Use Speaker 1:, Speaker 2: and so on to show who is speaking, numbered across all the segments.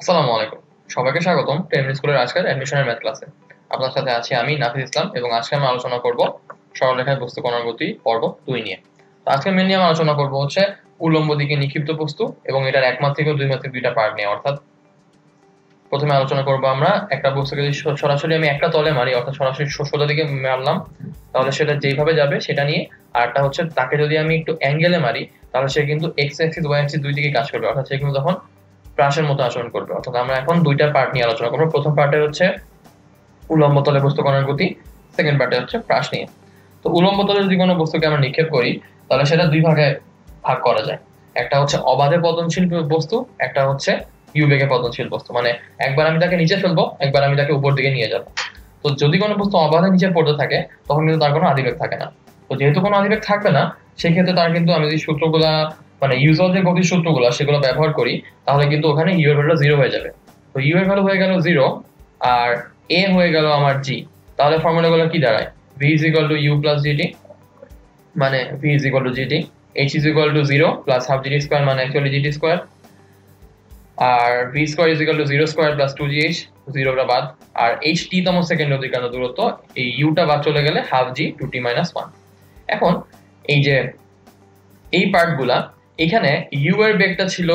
Speaker 1: আসসালামু আলাইকুম। সবাইকে স্বাগতম 10 মিনিট স্কুলের আজকের অ্যাডমিশনের ম্যাথ ক্লাসে। আপনার সাথে আছি আমি নাফিস ইসলাম এবং আজকে আমরা আলোচনা করব সরলরেখায় বস্তু কণার গতি পর্ব 2 নিয়ে। তো আজকে মেইনলি আমরা আলোচনা করব হচ্ছে উল্লম্ব দিকে নিক্ষিপ্ত বস্তু এবং এটার একমাত্রিক ও দ্বিমাত্রিক দুইটা পার্ট নিয়ে। অর্থাৎ প্রথমে আলোচনা করব আমরা একটা বস্তুকে যদি সরাসরি আমি একটা তলে মারি, অর্থাৎ সরাসরি সোজা দিকে মারলাম, তাহলে সেটা যেইভাবে যাবে সেটা নিয়ে। আর একটা হচ্ছে তাকে যদি আমি একটু অ্যাঙ্গেলে মারি, তাহলে সে কিন্তু এক্স অ্যাক্সিস ওয়াই অ্যাক্সিস দুই দিকে কাজ করবে, অর্থাৎ সে কিন্তু তখন প্রাসের মতো আচরণ করবে। অর্থাৎ আমরা এখন দুইটা পার্ট নিয়ে আলোচনা করবো। প্রথম পার্টে হচ্ছে উল্লম্ব তলে বস্তু কণার গতি, সেকেন্ড পার্টে হচ্ছে প্রাস নিয়ে। তো উল্লম্ব তলে যদি কোনো বস্তুকে আমরা নিক্ষেপ করি, তাহলে সেটা দুই ভাগে ভাগ করা যায়। একটা হচ্ছে অবাধে পতনশীল বস্তু, একটা হচ্ছে ইউ বেগে পতনশীল বস্তু। মানে একবার আমি তাকে নিচে ফেলবো, একবার আমি তাকে উপর দিকে নিয়ে যাবো। তো যদি কোনো বস্তু অবাধে নিচে পড়তে থাকে, তখন কিন্তু তার কোনো আদিবেগ থাকে না। তো যেহেতু কোনো আদিবেগ থাকবে না, সেক্ষেত্রে তার কিন্তু আমি যদি সূত্রগুলা মানে ইউজুয়াল যে গতির সূত্রগুলো সেগুলো ব্যবহার করি, তাহলে কিন্তু ওখানে ইউ এর ভ্যালু 0 হয়ে যাবে। তো ইউ এর ভ্যালু হয়ে গেল 0, আর এ হয়ে গেল আমার জি। তাহলে ফর্মুলাগুলো কি দাঁড়ায়? v is equal to u plus gt, মানে v is equal to gt, h is equal to 0 plus half gt square, মানে অ্যাকচুয়ালি gt square, আর v square is equal to 0 square plus 2gh, 0 টা বাদ, আর h t তম second অধিকাংশ দূরত্ব, এই u টা বাদ চলে গেলে half g 2t minus 1। এখন এই যে এই পার্টগুলা, এখানে ইউ এর বেগটা ছিল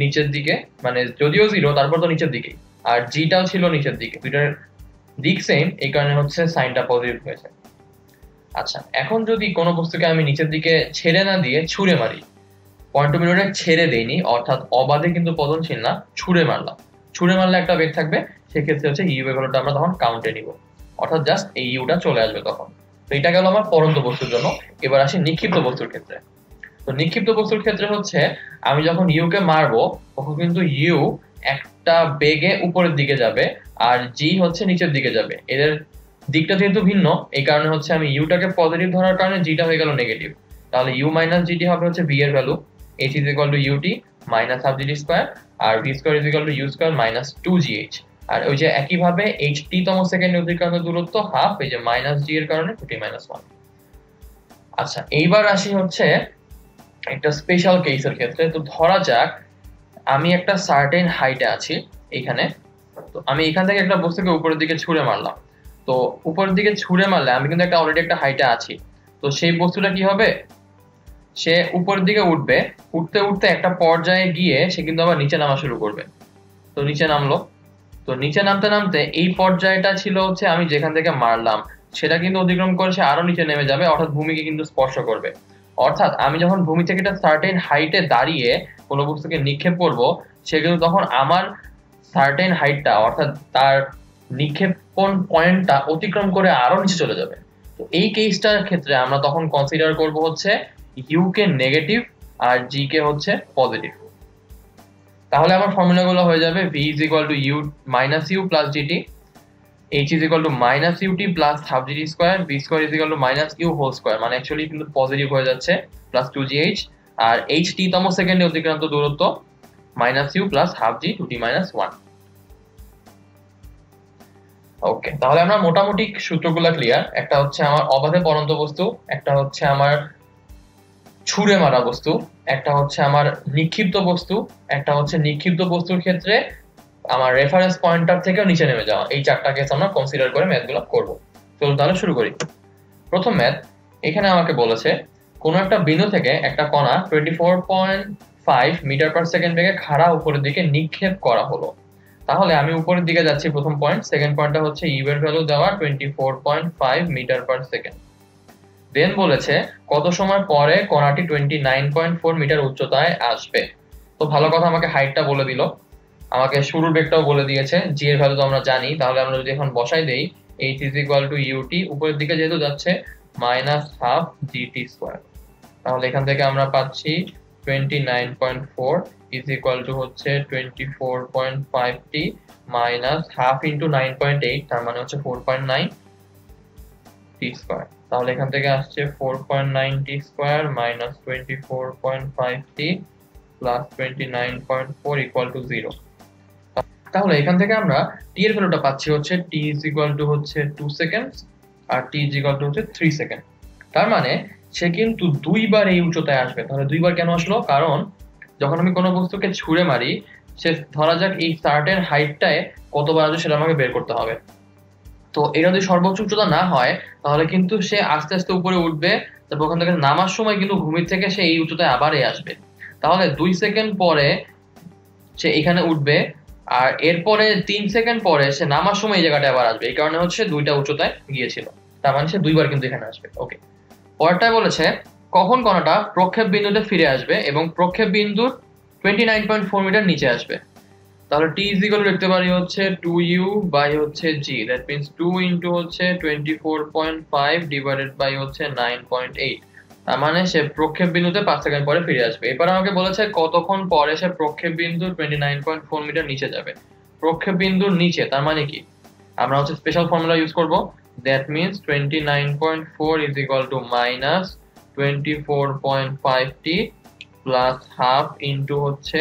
Speaker 1: নিচের দিকে, মানে যদিও 0 তারপর তো নিচের দিকে, আর জিটাও ছিল নিচের দিকে, দুইটার দিক সেম, এই কারণে হচ্ছে সাইনটা পজিটিভ হয়েছে। আচ্ছা, এখন যদি কোনো বস্তুকে আমি নিচের দিকে ছেড়ে না দিয়ে ছুঁড়ে মারি, পয়েন্ট টু মিনিটে ছেড়ে দেইনি, অর্থাৎ অবাধে কিন্তু পতনশীল না, ছুঁড়ে মারলাম, ছুঁড়ে মারলে একটা বেগ থাকবে, সেক্ষেত্রে হচ্ছে ইউ এর ভ্যালুটা আমরা তখন কাউন্টে নিব, অর্থাৎ জাস্ট এই ইউটা চলে আসবে তখন। তো এটা গেল আমার পরন্ত বস্তুর জন্য। এবার আসি নিক্ষিপ্ত বস্তুর ক্ষেত্রে। তো নিক্ষিপ্ত বস্তুর ক্ষেত্রে হচ্ছে আমি যখন ইউ কে মারবো, তখন কিন্তু ইউ একটা বেগে উপরের দিকে যাবে, আর জি হচ্ছে নিচের দিকে যাবে। এদের দিকটা যেহেতু ভিন্ন, এই কারণে হচ্ছে আমি ইউটাকে পজিটিভ ধরার কারণে জিটা হয়ে গেল নেগেটিভ। তাহলে ইউ মাইনাস জিটি হবে হচ্ছে ভি এর ভ্যালু, h is equal to ut minus half gt square, আর v square is equal to u square minus 2gh। আর ওই যে একইভাবে ht তম সেকেন্ড অধিকাংশ দূরত্ব হাফ, এই যে মাইনাস জি এর কারণে 2t minus 1। আচ্ছা, এইবার আসি হচ্ছে একটা স্পেশাল কেসের ক্ষেত্রে। তো ধরা যাক আমি একটা সার্টেন হাইটে আছি এখানে। তো আমি এখান থেকে একটা বস্তুকে উপরের দিকে ছুঁড়ে মারলাম। তো উপরের দিকে ছুঁড়ে মারলে আমি কিন্তু একটা অলরেডি একটা হাইটে আছি। তো সেই বস্তুটা কি হবে? সে উপরের দিকে উঠবে, উঠতে উঠতে একটা পর্যায়ে গিয়ে সে কিন্তু আবার নিচে নামা শুরু করবে। তো নিচে নামলো। তো নিচে নামতে নামতে এই পর্যায়টা ছিল হচ্ছে আমি যেখান থেকে মারলাম, সেটা কিন্তু অতিক্রম করে সে আরো নিচে নেমে যাবে, অর্থাৎ ভূমিকে কিন্তু স্পর্শ করবে। অর্থাৎ আমি যখন ভূমি থেকে একটা সার্টেন হাইটে দাঁড়িয়ে কোনো বস্তুকে নিক্ষেপ করব, সে কিন্তু তখন আমার সার্টেন হাইটটা, অর্থাৎ তার নিক্ষেপণ পয়েন্টটা অতিক্রম করে আরো নিচে চলে যাবে। তো এই কেসটার ক্ষেত্রে আমরা তখন কনসিডার করব হচ্ছে ইউ কে নেগেটিভ আর জি কে হচ্ছে পজিটিভ। তাহলে আমার ফর্মুলাগুলো হয়ে যাবে v is equal to u minus u plus gt, h is equal to minus ut plus half gt square, v square is equal to minus u whole square, মানে actually কিন্তু positive হয়ে যাচ্ছে, plus 2gh, আর ht তম সেকেন্ডে অতিক্রান্ত দূরত্ব minus u plus half g 2t minus 1। ওকে, তাহলে আমরা মোটামুটি সূত্রগুলো ক্লিয়ার। একটা হচ্ছে আমার অবাধে পরন্ত বস্তু, একটা হচ্ছে আমার ছুঁড়ে মারা বস্তু, একটা হচ্ছে আমার নিক্ষিপ্ত বস্তু, একটা হচ্ছে নিক্ষিপ্ত বস্তুর ক্ষেত্রে আমার রেফারেন্স পয়েন্টার থেকেও নিচে নেমে যাওয়া। এই চারটা কেস আমরা কনসিডার করে ম্যাথগুলো করব। চলুন তাহলে শুরু করি। প্রথম ম্যাথ, এখানে আমাকে বলেছে কোন একটা বিন্দু থেকে একটা কণা 24.5 মিটার পার সেকেন্ড বেগে খাড়া উপরের দিকে নিক্ষেপ করা হলো। তাহলে আমি উপরের দিকে যাচ্ছি প্রথম পয়েন্ট, সেকেন্ড পয়েন্টটা হচ্ছে ইউ এর ভ্যালু দেওয়া 24.5 মিটার পার সেকেন্ড। দেন বলেছে কত সময় পরে কণাটি 29.4 মিটার উচ্চতায় আসবে। তো ভালো কথা, আমাকে হাইটটা বলে দিল, আমাকে শুরুর বেগটাও বলে দিয়েছে, জি এর ভ্যালু তো আমরা জানি। তাহলে আমরা যদি এখন বসাই দেই h is equal to ut, উপরের দিকে যেহেতু যাচ্ছে মাইনাস হাফ gt স্কয়ার, তাহলে এখান থেকে আমরা পাচ্ছি 29.4 is equal to হচ্ছে 24.5t মাইনাস হাফ ইন্টু 9.8, তার মানে হচ্ছে 4.9 t স্কয়ার। তাহলে এখান থেকে আসছে 4.9 t square minus 24.5t plus 29.4 equal to 0। তাহলে এখান থেকে আমরা t এর ভ্যালুটা পাচ্ছি হচ্ছে t is equal to হচ্ছে 2 সেকেন্ডস আর t is equal to হচ্ছে 3 সেকেন্ড। তার মানে সে কিন্তু দুইবার এই উচ্চতায় আসবে। তাহলে দুইবার কেন আসলো? কারণ যখন আমি কোনো বস্তুকে ছুঁড়ে মারি, সে ধরা যাক এই সার্টেন হাইটটায় কতবার আসবে সেটা আমাকে বের করতে হবে। তো এটা যদি সর্বোচ্চ উচ্চতা না হয় তাহলে কিন্তু সে আস্তে আস্তে উপরে উঠবে, তারপর ওখান থেকে নামার সময় কিন্তু ভূমি থেকে সে এই উচ্চতায় আবারই আসবে। তাহলে 2 সেকেন্ড পরে সে এখানে উঠবে, আর এরপরে 3 সেকেন্ড পরে সে নামার সময় এই জায়গাটায় আবার আসবে। এই কারণে হচ্ছে দুইটা উচ্চতায় গিয়েছিল, তার মানে সে দুইবার কিন্তু এখানে আসবে। ওকে, পরেরটায় বলেছে কখন কণাটা প্রক্ষেপ বিন্দুতে ফিরে আসবে এবং প্রক্ষেপ বিন্দুর 29.4 মিটার নিচে আসবে। তাহলে টি ইজ ইকুয়াল লিখতে পারি হচ্ছে 2u বাই হচ্ছে g, দ্যাট মিন্স 2 ইন্টু হচ্ছে 24.5 ডিভাইডেড বাই হচ্ছে 9.8। তার মানে সে প্রক্ষেপ বিন্দুতে 5 সেকেন্ড পরে ফিরে আসবে। এবার আমাকে বলেছে কতক্ষণ পরে সে প্রক্ষেপ বিন্দু 29.4 মিটার নিচে যাবে। প্রক্ষেপ বিন্দুর নিচে তার মানে কি, আমরা হচ্ছে স্পেশাল ফর্মুলা ইউজ করব, that means 29.4 is equal two minus 24.5t plus half into হচ্ছে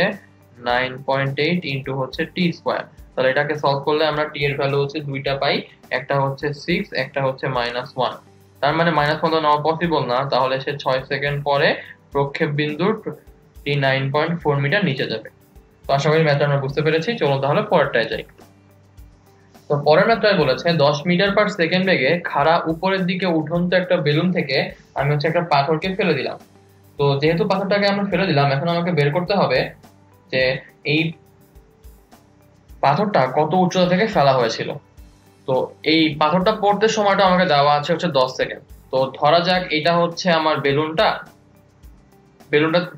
Speaker 1: 9.8 ইন্টু হচ্ছে টি স্কোয়ার। তাহলে এটাকে সলভ করলে আমরা টি এর ভ্যালু হচ্ছে দুইটা পাই, একটা হচ্ছে 6, একটা হচ্ছে -1। তার মানে -1 তো নেওয়া পসিবল না, তাহলে সে 6 সেকেন্ড পরে প্রক্ষেপ বিন্দুর 29.4 মিটার নিচে যাবে। তো আশা করি ম্যাথটা আমরা বুঝতে পেরেছি। চলুন তাহলে পরেরটায় যাই। তো পরের ম্যাথটায় বলেছে 10 মিটার পার সেকেন্ড বেগে খাড়া উপরের দিকে উঠন্ত একটা বেলুন থেকে আমি হচ্ছে একটা পাথরকে ফেলে দিলাম। তো যেহেতু পাথরটাকে আমরা ফেলে দিলাম, এখন আমাকে বের করতে হবে যে এই পাথরটা কত উচ্চতা থেকে ফেলা হয়েছিল। তো এই পাথরটা পড়তে সময়টা আমাকে দেওয়া আছে হচ্ছে 10 সেকেন্ড। তো ধরা যাক এটা হচ্ছে আমার বেলুনটা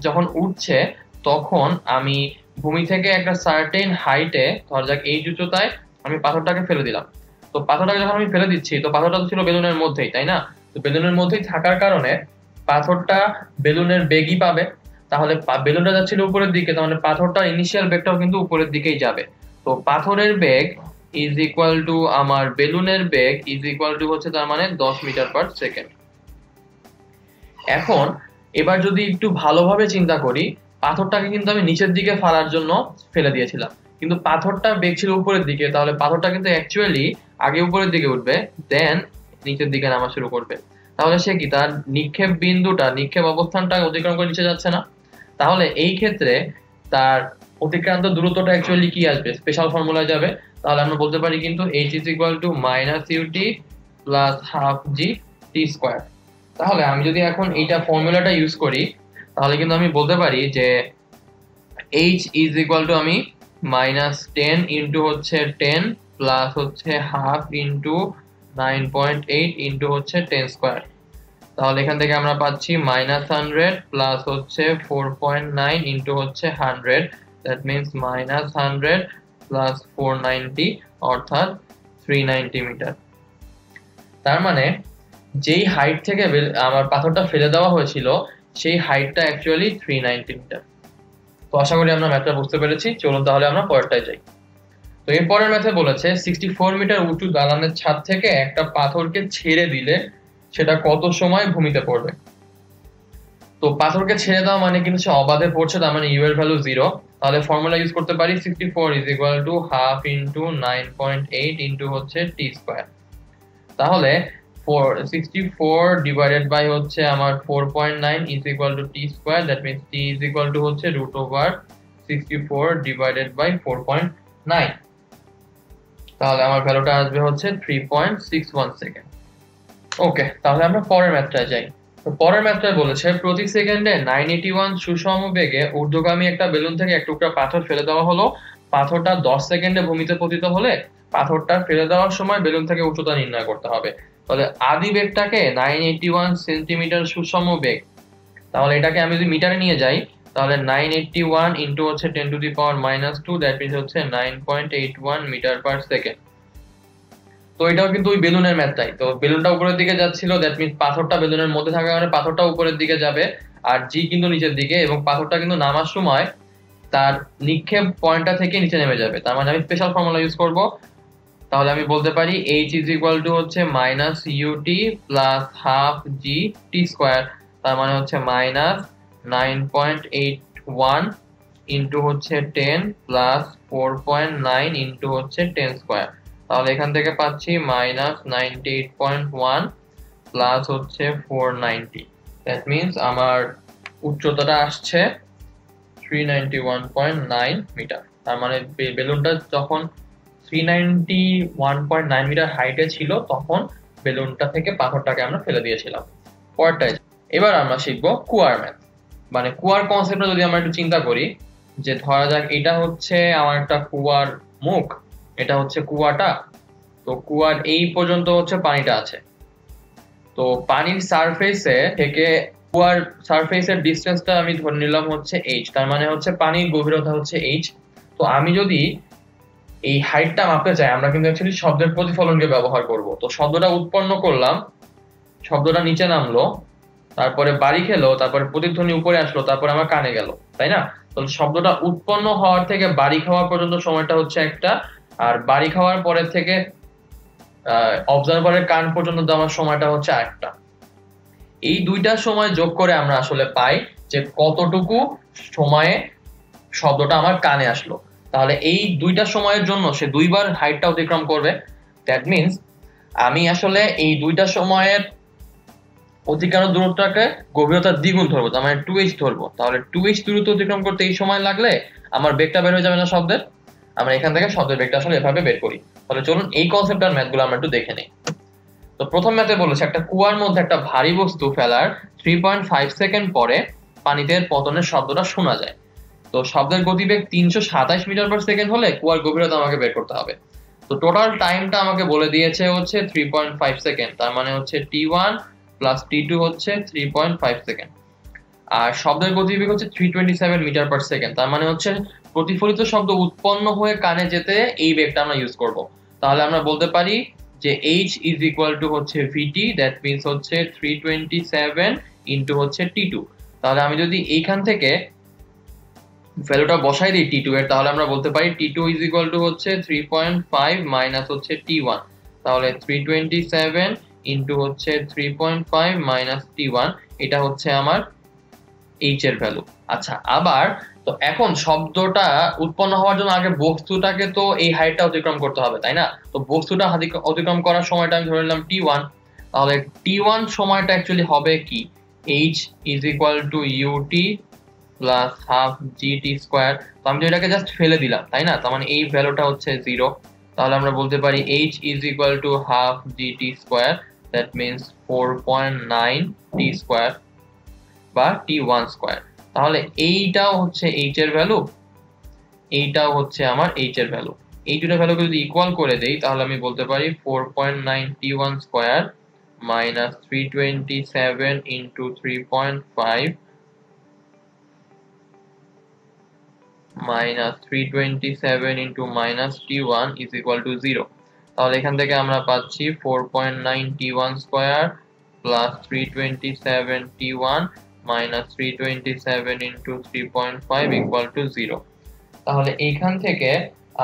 Speaker 1: যখন উঠছে তখন আমি ভূমি থেকে একটা সার্টেন হাইটে, ধরা যাক এই উচ্চতায় আমি পাথরটাকে ফেলে দিলাম। তো পাথরটাকে যখন আমি ফেলে দিচ্ছি, তো পাথরটা তো ছিল বেলুনের মধ্যেই, তাই না? তো বেলুনের মধ্যেই থাকার কারণে পাথরটা বেলুনের বেগই পাবে। তাহলে বেলুনটা যাচ্ছিল উপরের দিকে, তাহলে পাথরটার ইনিশিয়াল বেগটাও কিন্তু উপরের দিকেই যাবে। তো পাথরের বেগ ইজ ইকুয়াল টু আমার বেলুনের বেগ ইজ ইকুয়াল টু হচ্ছে তার মানে 10 মিটার পার সেকেন্ড। এখন এবার যদি একটু ভালোভাবে চিন্তা করি, পাথরটাকে কিন্তু আমি নিচের দিকে ফেলার জন্য ফেলে দিয়েছিলাম, কিন্তু পাথরটার বেগ ছিল উপরের দিকে, তাহলে পাথরটা কিন্তু অ্যাকচুয়ালি আগে উপরের দিকে উঠবে, দেন নিচের দিকে নামা শুরু করবে। তাহলে সে কি তার নিক্ষেপ অবস্থানটা অতিক্রম করে নিচে যাচ্ছে না? তাহলে এই ক্ষেত্রে তার অতিক্রান্ত দূরত্বটা অ্যাকচুয়ালি কি আসবে, স্পেশাল ফর্মুলায় যাবে। তাহলে আমরা বলতে পারি কিন্তু h is equal two -ut plus half g t square. তাহলে আমি যদি এখন এইটা ফর্মুলাটা ইউজ করি, তাহলে কিন্তু আমি বলতে পারি যে h ইজ ইকুয়াল টু আমি -10 ইন্টু হচ্ছে 10 প্লাস হচ্ছে হাফ ইন্টু 9.8 ইন্টু হচ্ছে 10 স্কোয়ার। তাহলে এখান থেকে আমরা পাচ্ছি -100 প্লাস হচ্ছে 4.9 ইন্টু হচ্ছে 100, দ্যাট মিন্স -100 প্লাস 490 অর্থাৎ 390 মিটার। তার মানে যেই হাইট থেকে আমার পাথরটা ফেলে দেওয়া হয়েছিল সেই হাইটটা অ্যাকচুয়ালি 390 মিটার। তো আশা করি আমরা ম্যাথটা বুঝতে পেরেছি। চলুন তাহলে আমরা পরেরটায় যাই। তো এর পরের ম্যাথে বলেছে 64 মিটার উঁচু দালানের ছাদ থেকে একটা পাথরকে ছেড়ে দিলে সেটা কত সময় ভূমিতে পড়বে। তো পাথরকে ছেড়ে দেওয়া মানে কিন্তু সে অবাধে পড়ছে, তার মানে ইউ এর ভ্যালু 0। তাহলে ফর্মুলা ইউজ করতে পারি 64 is equal to half into 9.8 into হচ্ছে টি স্কোয়ার। তাহলে 64 ডিভাইডেড বাই হচ্ছে আমার 4.9 is equal two T square, that means T is equal to হচ্ছে √64 ডিভাইডেড বাই 4.9। তাহলে আমার ভ্যালুটা আসবে হচ্ছে 3.61 সেকেন্ড। ওকে, তাহলে আমরা পরের ম্যাথটায় যাই। তো পরের ম্যাথটায় বলেছে প্রতি সেকেন্ডে 981 সুষম বেগে ঊর্ধ্বগামী একটা বেলুন থেকে এক টুকরা পাথর ফেলে দেওয়া হলো। পাথরটা 10 সেকেন্ডে ভূমিতে পতিত হলে পাথরটা ফেলে দেওয়ার সময় বেলুন থেকে উচ্চতা নির্ণয় করতে হবে। তাহলে আদি বেগটাকে 981 সেন্টিমিটার সুষম বেগ, তাহলে এটাকে আমি যদি মিটারে নিয়ে যাই তাহলে 981 ইন্টু হচ্ছে 10⁻², দ্যাট মিন্স হচ্ছে 9.81 মিটার পার সেকেন্ড। তো এটাও কিন্তু ওই বেলুনের ম্যাথটাই। তো বেলুনটা উপরের দিকে যাচ্ছিল, দ্যাট মিন্স পাথরটা বেলুনের মধ্যে থাকার কারণে পাথরটা উপরের দিকে যাবে, আর জি কিন্তু নিচের দিকে, এবং পাথরটা কিন্তু নামার সময় তার নিক্ষেপ পয়েন্টটা থেকে নিচে নেমে যাবে। তার মানে আমি স্পেশাল ফর্মুলা ইউজ করব। তাহলে আমি বলতে পারি h ইজ ইকুয়াল টু হচ্ছে -ut plus half g t square. তার মানে হচ্ছে -9.81 ইন্টু হচ্ছে 10 প্লাস 4.9 ইন্টু হচ্ছে 10 স্কোয়ার। তাহলে এখান থেকে পাচ্ছি -98.1 প্লাস হচ্ছে 490, দ্যাট মিন্স আমার উচ্চতাটা আসছে 391.9 মিটার। তার মানে বেলুনটা যখন 391.9 মিটার হাইটে ছিল তখন বেলুনটা থেকে পাথরটাকে আমরা ফেলে দিয়েছিলাম। পরেরটায় এবার আমরা শিখবো কুয়ার ম্যাথ। মানে কুয়ার কনসেপ্টটা যদি আমরা একটু চিন্তা করি, যে ধরা যাক এটা হচ্ছে আমার একটা কুয়ার মুখ, এটা হচ্ছে কুয়াটা। তো কুয়ার এই পর্যন্ত হচ্ছে পানিটা আছে। তো পানির সারফেসে থেকে কুয়ার সারফেসের ডিসটেন্সটা আমি ধরে নিলাম হচ্ছে h, তার মানে হচ্ছে পানির গভীরতা হচ্ছে h। তো আমি যদি এই হাইটটা মাপতে চাই, আমরা কিন্তু অ্যাকচুয়ালি শব্দের প্রতিফলনকে ব্যবহার করব। তো শব্দটা উৎপন্ন করলাম, শব্দটা নিচে নামলো, তারপরে বাড়ি খেলো, তারপরে প্রতিধ্বনি উপরে আসলো, তারপরে আমার কানে গেল, তাই না? তো শব্দটা উৎপন্ন হওয়ার থেকে বাড়ি খাওয়া পর্যন্ত সময়টা হচ্ছে একটা, আর বাড়ি খাওয়ার পরের থেকে অবজারভারের কান পর্যন্ত যাওয়ার সময়টা হচ্ছে আরেকটা। এই দুইটা সময় যোগ করে আমরা আসলে পাই যে কতটুকু সময়ে শব্দটা আমার কানে আসলো। তাহলে এই দুইটা সময়ের জন্য সে দুইবার হাইটটা অতিক্রম করবে। দ্যাট মিনস আমি আসলে এই দুইটা সময়ের অতিক্রান্ত দূরত্বটাকে গভীরতার দ্বিগুণ ধরবো, তার মানে 2h ধরবো। তাহলে 2h দূরত্ব অতিক্রম করতে এই সময় লাগলে আমার বেগটা বের হয়ে যাবে না শব্দের? আমরা এখান থেকে শব্দের বেগটা আসলে এভাবে বের করি। তাহলে চলুন এই কনসেপ্টটার ম্যাথগুলো আমরা একটু দেখে নিই। তো প্রথম ম্যাথে বলেছে একটা কুয়ার মধ্যে একটা ভারী বস্তু ফেলার 3.5 সেকেন্ড পরে পানিতে পতনের শব্দটা শোনা যায়। তো শব্দের গতিবেগ 327 মিটার পার সেকেন্ড হলে কুয়ার গভীরতা আমাকে বের করতে হবে। তো টোটাল টাইমটা আমাকে বলে দিয়েছে হচ্ছে 3.5 সেকেন্ড, তার মানে হচ্ছে t1 প্লাস t2 হচ্ছে 3.5 সেকেন্ড। আর শব্দের গতিবেগ হচ্ছে 327 মিটার পার সেকেন্ড, তার মানে হচ্ছে প্রতিফলিত শব্দ উৎপন্ন হয়ে কানে যেতে এই বেগটা আমরা ইউজ করব। তাহলে আমরা বলতে পারি যে h ইজ ইকুয়াল টু হচ্ছে vt, দ্যাট মিনস হচ্ছে 327 ইন্টু হচ্ছে t2। তাহলে আমি যদি এইখান থেকে ভ্যালুটা বসাই দিই t2 এর, তাহলে আমরা বলতে পারি t2 ইজ ইকুয়াল টু হচ্ছে 3.5 মাইনাস হচ্ছে t1। তাহলে 327 ইন্টু হচ্ছে 3.5 মাইনাস t1, এটা হচ্ছে আমার h এর ভ্যালু। আচ্ছা, আবার তো এখন শব্দটা উৎপন্ন হওয়ার জন্য আগে বস্তুটাকে তো এই হাইটটা অতিক্রম করতে হবে, তাই না? তো বস্তুটা অতিক্রম করার সময়টা আমি ধরে নিলাম t1। তাহলে t1 সময়টা অ্যাকচুয়ালি হবে কি, h is equal two ut plus half gt square. তো আমি তো এটাকে জাস্ট ফেলে দিলাম, তাই না? তার মানে এই ভ্যালুটা হচ্ছে 0। তাহলে আমরা বলতে পারি h is equal to half gt square, that means 4.9 t square বা t1 স্কোয়ার। তাহলে এইটাও হচ্ছে h এর ভ্যালু, এইটাও হচ্ছে আমার h এর ভ্যালু। এই দুটো ভ্যালুকে যদি ইকুয়াল করে দেই তাহলে আমি বলতে পারি 4.9 t1 square minus 327 into 3.5 minus 327 into minus t1 is equal to 0। তাহলে এখান থেকে আমরা পাচ্ছি 4.9 t1 square plus 327 t1 minus 327 into 3.5 equal to 0। তাহলে এইখান থেকে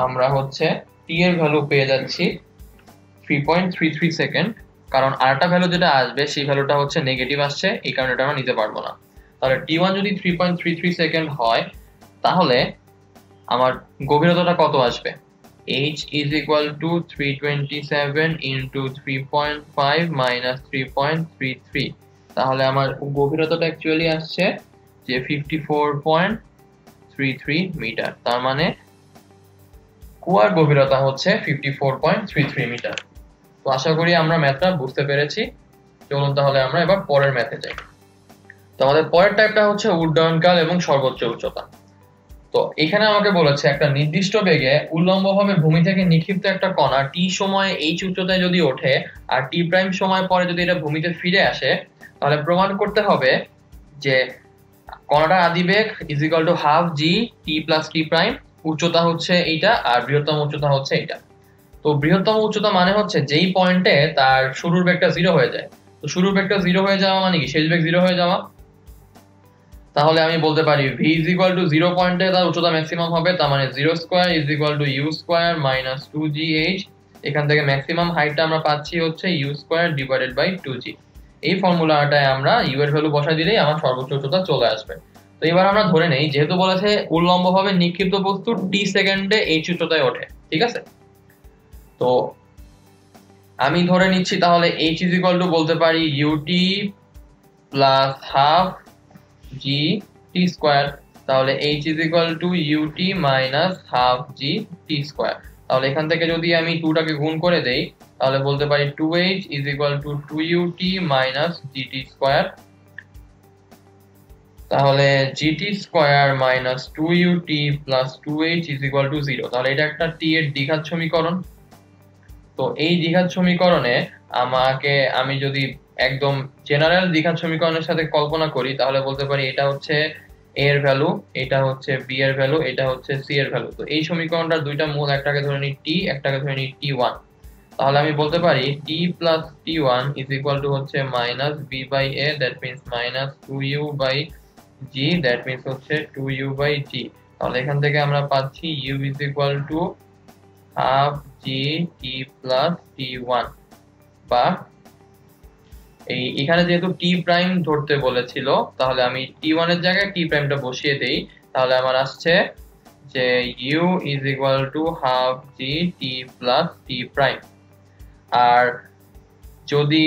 Speaker 1: আমরা হচ্ছে t এর ভ্যালু পেয়ে যাচ্ছি 3.33 সেকেন্ড, কারণ আরেকটা ভ্যালু যেটা আসবে সেই ভ্যালুটা হচ্ছে নেগেটিভ আসছে, এই কারণে এটা আমরা নিতে পারবো না। তাহলে t1 যদি 3.33 সেকেন্ড হয় তাহলে আমার গভীরতাটা কত আসবে, h is equal to 327 into 3.5 minus 3.33। তাহলে আমার গভীরতাটা অ্যাকচুয়ালি আসছে যে 54.33 মিটার। তার মানে কুয়ার গভীরতা হচ্ছে 54.33 মিটার। তো আশা করি আমরা ম্যাথটা বুঝতে পেরেছি। চলুন তাহলে আমরা এবার পরের ম্যাথে যাই। তো আমাদের পরের টাইপটা হচ্ছে উড্ডয়নকাল এবং সর্বোচ্চ উচ্চতা। তো এখানে আমাকে বলেছে একটা নির্দিষ্ট বেগে উল্লম্বভাবে ভূমি থেকে নিক্ষিপ্ত একটা কণা টি সময়ে h উচ্চতায় যদি ওঠে আর টি প্রাইম সময় পরে যদি এটা ভূমিতে ফিরে আসে, তাহলে প্রমাণ করতে হবে যে কণাটার আদিবেগ is equal to half g t plus t prime, উচ্চতা হচ্ছে এইটা আর বৃহত্তম উচ্চতা হচ্ছে এইটা। তো বৃহত্তম উচ্চতা মানে হচ্ছে যেই পয়েন্টে তার শুরুর বেগটা 0 হয়ে যায়। তো শুরুর বেগটা 0 হয়ে যাওয়া মানে কি শেষ বেগ 0 হয়ে যাওয়া। তাহলে আমি বলতে পারি v is equal to 0 পয়েন্টে তার উচ্চতা ম্যাক্সিমাম হবে, তার মানে 0 square is equal to u square minus 2gh। এখান থেকে ম্যাক্সিমাম হাইটটা আমরা পাচ্ছি হচ্ছে u square divided by 2g। এই ফর্মুলাটায় আমরা u এর ভ্যালু বসাই দিলেই আমার সর্বোচ্চ উচ্চতা চলে আসবে। তো এবার আমরা ধরে নেই যেহেতু বলেছে উল্লম্বভাবে নিক্ষিপ্ত বস্তু t সেকেন্ডে h উচ্চতায় ওঠে, ঠিক আছে? তো আমি ধরে নিচ্ছি তাহলে h is equal to বলতে পারি ut plus half g t square. তাহলে h is equal to u t minus half g t square. তাহলে এখান থেকে যদি আমি 2টাকে গুণ করে দেই তাহলে বলতে পারি 2h is equal to 2ut minus g t square. তাহলে g t square minus 2ut plus 2h is equal to 0। তাহলে এটা একটা টি এর দ্বিঘাত সমীকরণ। তো এই দ্বিঘাত সমীকরণে আমি যদি একদম জেনারেল দ্বিঘাত সমীকরণের সাথে কল্পনা করি তাহলে বলতে পারি এটা হচ্ছে a এর ভ্যালু, এটা হচ্ছে b এর ভ্যালু, এটা হচ্ছে c এর ভ্যালু। তো এই সমীকরণটার দুইটা মূল, একটাকে ধরে নিই t, একটাকে ধরে নিই t1। তাহলে আমি বলতে পারি t plus t1 is equal to হচ্ছে minus b by a, that means minus 2u by g, that means হচ্ছে 2u বাই g। তাহলে এখান থেকে আমরা পাচ্ছি u is equal to half g t plus t1, বা এখানে যেহেতু টি প্রাইম ধরতে বলেছিল তাহলে আমি t1 এর জায়গায় টি প্রাইমটা বসিয়ে দেই। তাহলে আমার আসছে যে u is equal to half g t plus t prime. আর যদি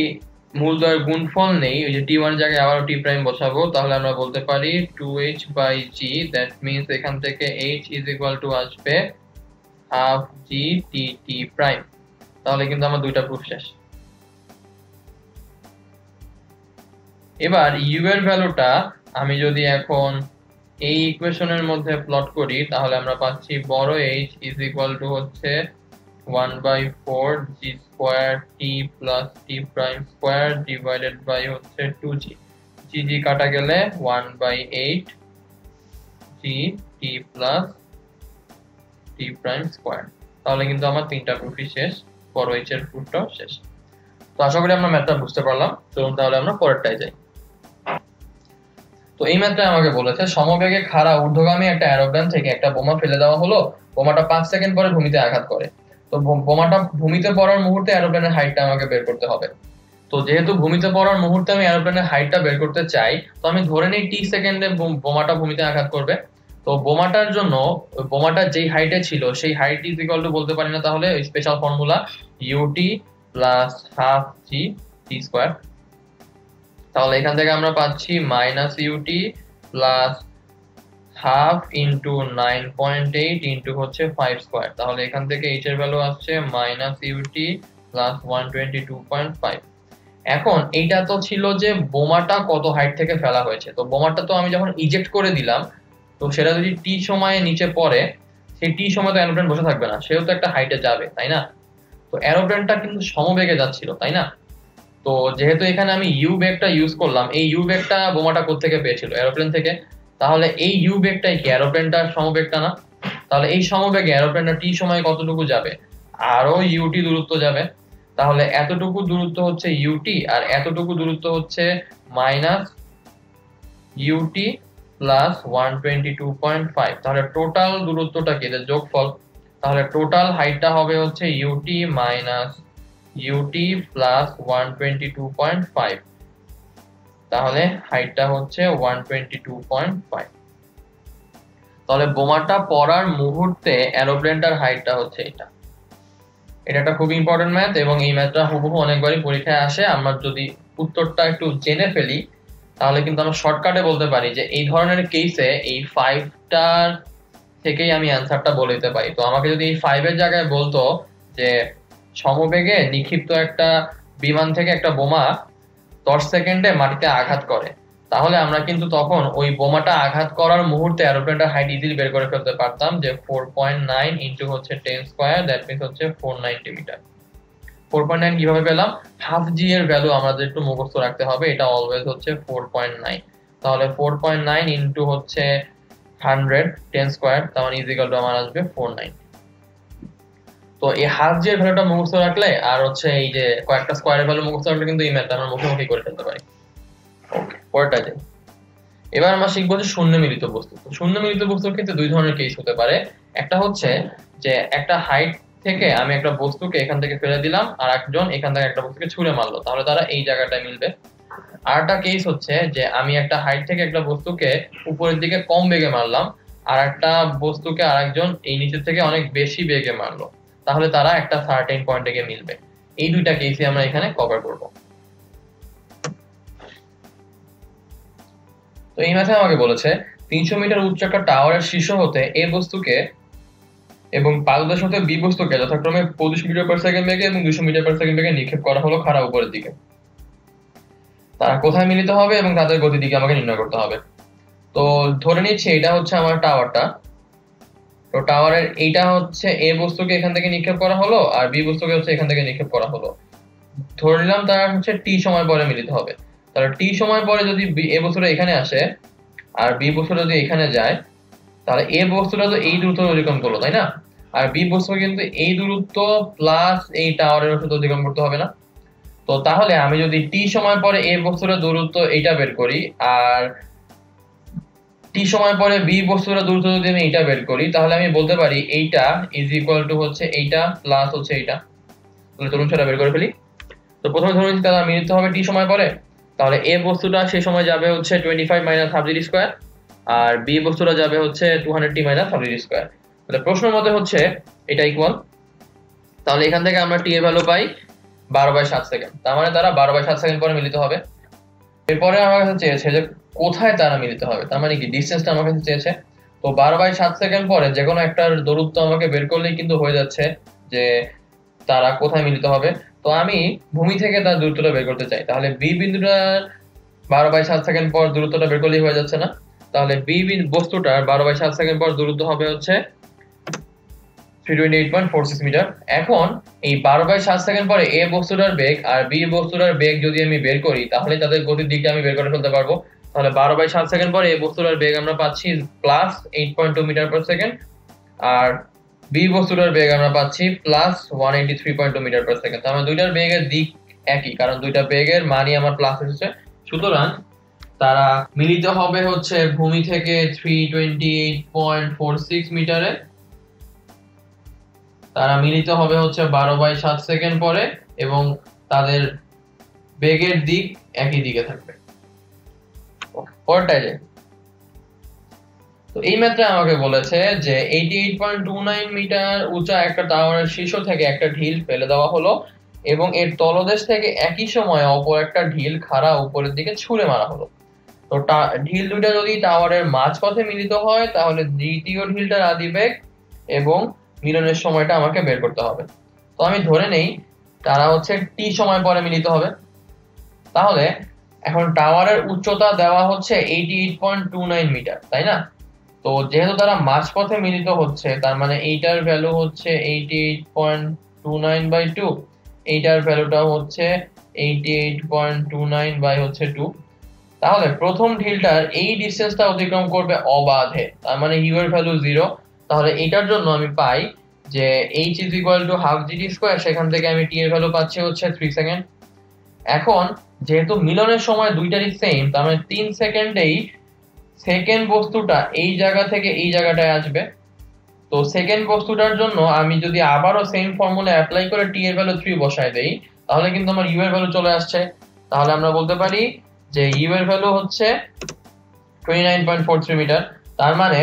Speaker 1: মূলদ্বয়ের গুণফল নেই, ওই যে t1 এর জায়গায় আবার টি প্রাইম বসাবো, তাহলে আমরা বলতে পারি 2h by g, that means এখান থেকে h ইজ ইকুয়াল টু আসবে হাফ জি টি টি প্রাইম। তাহলে কিন্তু আমার দুইটা প্রুফ শেষ। এবার ইউ এর ভ্যালুটা আমি যদি এখন এই ইকুয়েশনের মধ্যে প্লট করি তাহলে আমরা পাচ্ছি বড় h ইজ ইকুয়াল টু হচ্ছে 1/4 g square t plus t prime square divided by হচ্ছে 2g। g কাটা গেলে 1/8 g t plus t prime square. তাহলে কিন্তু আমার তিনটা প্রুফই শেষ, বড় h এর প্রুফটাও শেষ। তো আশা করি আমরা ম্যাথটা বুঝতে পারলাম। চলুন তাহলে আমরা পরেরটায় যাই। তো এই ম্যাথটা আমাকে বলেছে সমবেগে খাড়া ঊর্ধ্বগামী একটা অ্যারোপ্লেন থেকে একটা বোমা ফেলে দেওয়া হলো, বোমাটা 5 সেকেন্ড পরে ভূমিতে আঘাত করে। তো বোমাটা ভূমিতে পড়ার মুহূর্তে অ্যারোপ্লেনের হাইটটা আমাকে বের করতে হবে। তো যেহেতু ভূমিতে পড়ার মুহূর্তে আমি অ্যারোপ্লেনের হাইটটা বের করতে চাই, তো আমি ধরে নিই টি সেকেন্ডে বোমাটা ভূমিতে আঘাত করবে। তো বোমাটার জন্য বোমাটা যেই হাইটে ছিল সেই হাইট ইজ ইকুয়াল টু বলতে পারি না, তাহলে special formula u t plus half g t square. তাহলে এখান থেকে আমরা পাচ্ছি minus u t plus half into 9.8 into হচ্ছে 5 স্কোয়ার। তাহলে এখান থেকে এইচ এর ভ্যালু আসছে মাইনাস ইউটি প্লাস 122.5। এখন এইটা তো ছিল যে বোমাটা কত হাইট থেকে ফেলা হয়েছে। তো বোমাটা তো আমি যখন ইজেক্ট করে দিলাম, তো সেটা যদি টি সময়ে নিচে পড়ে, সেই টি সময় তো অ্যারোপ্লেন বসে থাকবে না, সেও তো একটা হাইটে যাবে, তাই না? তো অ্যারোপ্লেনটা কিন্তু সমবেগে যাচ্ছিল, তাই না? তো যেহেতু এখানে আমি ইউ বেগটা ইউজ করলাম, এই ইউ বেগটা বোমাটা কোত্থেকে পেয়েছিল? এরোপ্লেন থেকে। তাহলে এই ইউ বেগটাই কি এরোপ্লেনটার সমবেগটা না? তাহলে এই সমবেগে এরোপ্লেনটা টি সময়ে কতটুকু যাবে? আরো ইউটি দূরত্ব যাবে। তাহলে এতটুকু দূরত্ব হচ্ছে ইউটি আর এতটুকু দূরত্ব হচ্ছে মাইনাস ইউটি প্লাস 122.5। তাহলে টোটাল দূরত্বটা কি, এদের যোগফল। তাহলে টোটাল হাইটটা হবে হচ্ছে ইউটি মাইনাস ইউটি প্লাস 122.5। তাহলে হাইটটা হচ্ছে 122.5। তাহলে বোমাটা পড়ার মুহূর্তে এরোপ্লেনটার হাইটটা হচ্ছে এটা। এটা একটা খুব ইম্পর্টেন্ট ম্যাথ এবং এই ম্যাথটা হুবহু অনেকবারই পরীক্ষায় আসে। আমরা যদি উত্তরটা একটু জেনে ফেলি তাহলে কিন্তু আমরা শর্টকাটে বলতে পারি যে এই ধরনের কেসে এই 5টার থেকেই আমি অ্যান্সারটা বলে দিতে পারি। তো আমাকে যদি এই 5 এর জায়গায় বলতো যে সমবেগে নিক্ষিপ্ত একটা বিমান থেকে একটা বোমা 10 সেকেন্ডে মাটিতে আঘাত করে, তাহলে আমরা কিন্তু তখন ওই বোমাটা আঘাত করার মুহূর্তে এরোপ্লেনটার হাইট ইজিলি বের করে ফেলতে পারতাম যে 4.9 ইন্টু হচ্ছে 10 স্কয়ার, দ্যাট মিন্স হচ্ছে 490 মিটার। 4.9 কিভাবে পেলাম? হাফ জি এর ভ্যালু আমাদের একটু মুখস্থ রাখতে হবে, এটা অলওয়েজ হচ্ছে 4.9। তাহলে 4.9 ইন্টু হচ্ছে 100 10 স্কয়ার, তার মানে ইজিক্যাল টু আমার আসবে 490। তো এই হাফ জি এর ভ্যালুটা মুখস্থ রাখলে আর হচ্ছে এই যে কয়েকটা স্কয়ারের ভ্যালু মুখস্থ রাখলে কিন্তু এই ম্যাথটা আমরা মুখোমুখি করে ফেলতে পারি। ওকে, পরেরটা যাই। এবার আমরা শিখবো যে শূন্য মিলিত বস্তু। তো শূন্য মিলিত বস্তুর ক্ষেত্রে দুই ধরনের কেস হতে পারে। একটা হচ্ছে যে একটা হাইট থেকে আমি একটা বস্তুকে এখান থেকে ফেলে দিলাম আর একজন এখান থেকে একটা বস্তুকে ছুঁড়ে মারলো, তাহলে তারা এই জায়গাটায় মিলবে। আর একটা কেস হচ্ছে যে আমি একটা হাইট থেকে একটা বস্তুকে উপরের দিকে কম বেগে মারলাম আর একটা বস্তুকে আরেকজন এই নিচের থেকে অনেক বেশি বেগে মারলো, তাহলে তারা একটা সার্টেন পয়েন্টে গিয়ে মিলবে। এই দুইটা কেসই আমরা এখানে কভার করব। তো এই ম্যাথে আমাকে বলেছে 300 মিটার উচ্চ একটা টাওয়ারের শীর্ষ হতে এ বস্তুকে এবং পাদদেশ হতে বি বস্তুকে যথাক্রমে 25 মিটার পার সেকেন্ড বেগে এবং 200 মিটার পার সেকেন্ড বেগে নিক্ষেপ করা হলো খাড়া উপরের দিকে। তারা কোথায় মিলিত হবে এবং তাদের গতিদিকে আমাকে নির্ণয় করতে হবে। তো ধরে নিচ্ছি এটা হচ্ছে আমার টাওয়ারটা। তো টাওয়ারের এইটা হচ্ছে এ বস্তুকে এখান থেকে নিক্ষেপ করা হলো আর বি বস্তুকে হচ্ছে এখান থেকে নিক্ষেপ করা হলো। ধরে নিলাম তারা হচ্ছে টি সময় পরে মিলিত হবে। তাহলে টি সময় পরে যদি এ বস্তুটা এখানে আসে আর বি বস্তুটা যদি এখানে যায়, তাহলে এ বস্তুটা তো এই দূরত্ব অতিক্রম করলো, তাই না? আর বি বস্তু কিন্তু এই দূরত্ব প্লাস এই টাওয়ারের সাথে অতিক্রম করতে হবে না। তো তাহলে আমি যদি টি সময় পরে এ বস্তুটার দূরত্ব এইটা বের করি আর টি সময় পরে বি বস্তুটার দূরত্ব যদি আমি এইটা বের করি, তাহলে আমি বলতে পারি এইটা ইজ ইকুয়াল টু হচ্ছে এইটা প্লাস হচ্ছে এইটা। তাহলে চলুন সেটা বের করে ফেলি। তো প্রথমে ধরে নিচ্ছি তারা মিলিত হবে টি সময় পরে। তাহলে এ বস্তুটা সেই সময় যাবে হচ্ছে 25 মাইনাস হাফ জি স্কোয়ার আর বি বস্তুটা যাবে হচ্ছে 200t minus half G square. তাহলে প্রশ্ন মতে হচ্ছে এটা ইকুয়াল। তাহলে এখান থেকে আমরা টি এর ভ্যালু পাই 12/7 সেকেন্ড। তার মানে তারা 12/7 সেকেন্ড পরে মিলিত হবে। এরপরে আমার কাছে চেয়েছে যে কোথায় তারা মিলিত হবে, তার মানে কি ডিসটেন্সটা আমার কাছে চেয়েছে। তো 12/7 সেকেন্ড পরে যে কোনো একটা দূরত্ব আমাকে বের করলেই কিন্তু হয়ে যাচ্ছে যে তারা কোথায় মিলিত হবে। তো আমি ভূমি থেকে তার দূরত্বটা বের করতে চাই। তাহলে বি বিন্দুটার 12/7 সেকেন্ড পর দূরত্বটা বের করলেই হয়ে যাচ্ছে না? তাহলে বি বস্তুটার 12/7 সেকেন্ড পর দূরত্ব হবে হচ্ছে 328.46 মিটার। এখন এই 12/7 সেকেন্ড পরে এ বস্তুটার বেগ আর বি বস্তুটার বেগ যদি আমি বের করি, তাহলে তাদের গতির দিকটা আমি বের করে ফেলতে পারবো। তাহলে 12/7 সেকেন্ড পরে এ বস্তুটার বেগ আমরা পাচ্ছি প্লাস 8.2 মিটার পার সেকেন্ড আর বি বস্তুটার বেগ আমরা পাচ্ছি প্লাস 183.2 মিটার পার সেকেন্ড। তার মানে দুইটার বেগের দিক একই, কারণ দুইটা বেগের মানই আমার প্লাস এসেছে। সুতরাং তারা মিলিত হবে হচ্ছে ভূমি থেকে 328.46 মিটারে। তারা মিলিত হবে হচ্ছে 12/7 সেকেন্ড পরে এবং তাদের বেগের দিক একই দিকে থাকবে। পরেরটায় যাই। তো এই ম্যাথটা আমাকে বলেছে যে 88.29 মিটার উঁচা একটা টাওয়ারের শীর্ষ থেকে একটা ঢিল ফেলে দেওয়া হলো এবং এর তলদেশ থেকে একই সময়ে অপর একটা ঢিল খাড়া উপরের দিকে ছুঁড়ে মারা হলো। তো ঢিল দুইটা যদি টাওয়ারের মাঝপথে মিলিত হয়, তাহলে দ্বিতীয় ঢিলটার আদিবেগ এবং মিলনের সময়টা আমাকে বের করতে হবে। তো আমি ধরে নেই তারা হচ্ছে টি সময় পরে মিলিত হবে। তাহলে এখন টাওয়ারের উচ্চতা দেওয়া হচ্ছে 88.29 মিটার, তাই না? তো যেহেতু তারা মাঝপথে মিলিত হচ্ছে, তার মানে এইটার ভ্যালু হচ্ছে 88.29/2, এইটার ভ্যালুটা হচ্ছে 88.29/2। তাহলে প্রথম ঢিলটার এই ডিসটেন্সটা অতিক্রম করবে অবাধে, তার মানে ইউ এর ভ্যালু 0। তাহলে এটার জন্য আমি পাই যে h is equal to half G square, সেখান থেকে আমি টি এর ভ্যালু পাচ্ছি হচ্ছে 3 সেকেন্ড। এখন যেহেতু মিলনের সময় দুইটারই সেম, তার মানে 3 সেকেন্ডেই সেকেন্ড বস্তুটা এই জায়গা থেকে এই জায়গাটায় আসবে। তো সেকেন্ড বস্তুটার জন্য আমি যদি আবারও সেম ফর্মুলা অ্যাপ্লাই করে টি এর ভ্যালু 3 বসায় দেই, তাহলে কিন্তু আমার ইউ এর ভ্যালু চলে আসছে। তাহলে আমরা বলতে পারি যে ইউ এর ভ্যালু হচ্ছে 29.43 মিটার। তার মানে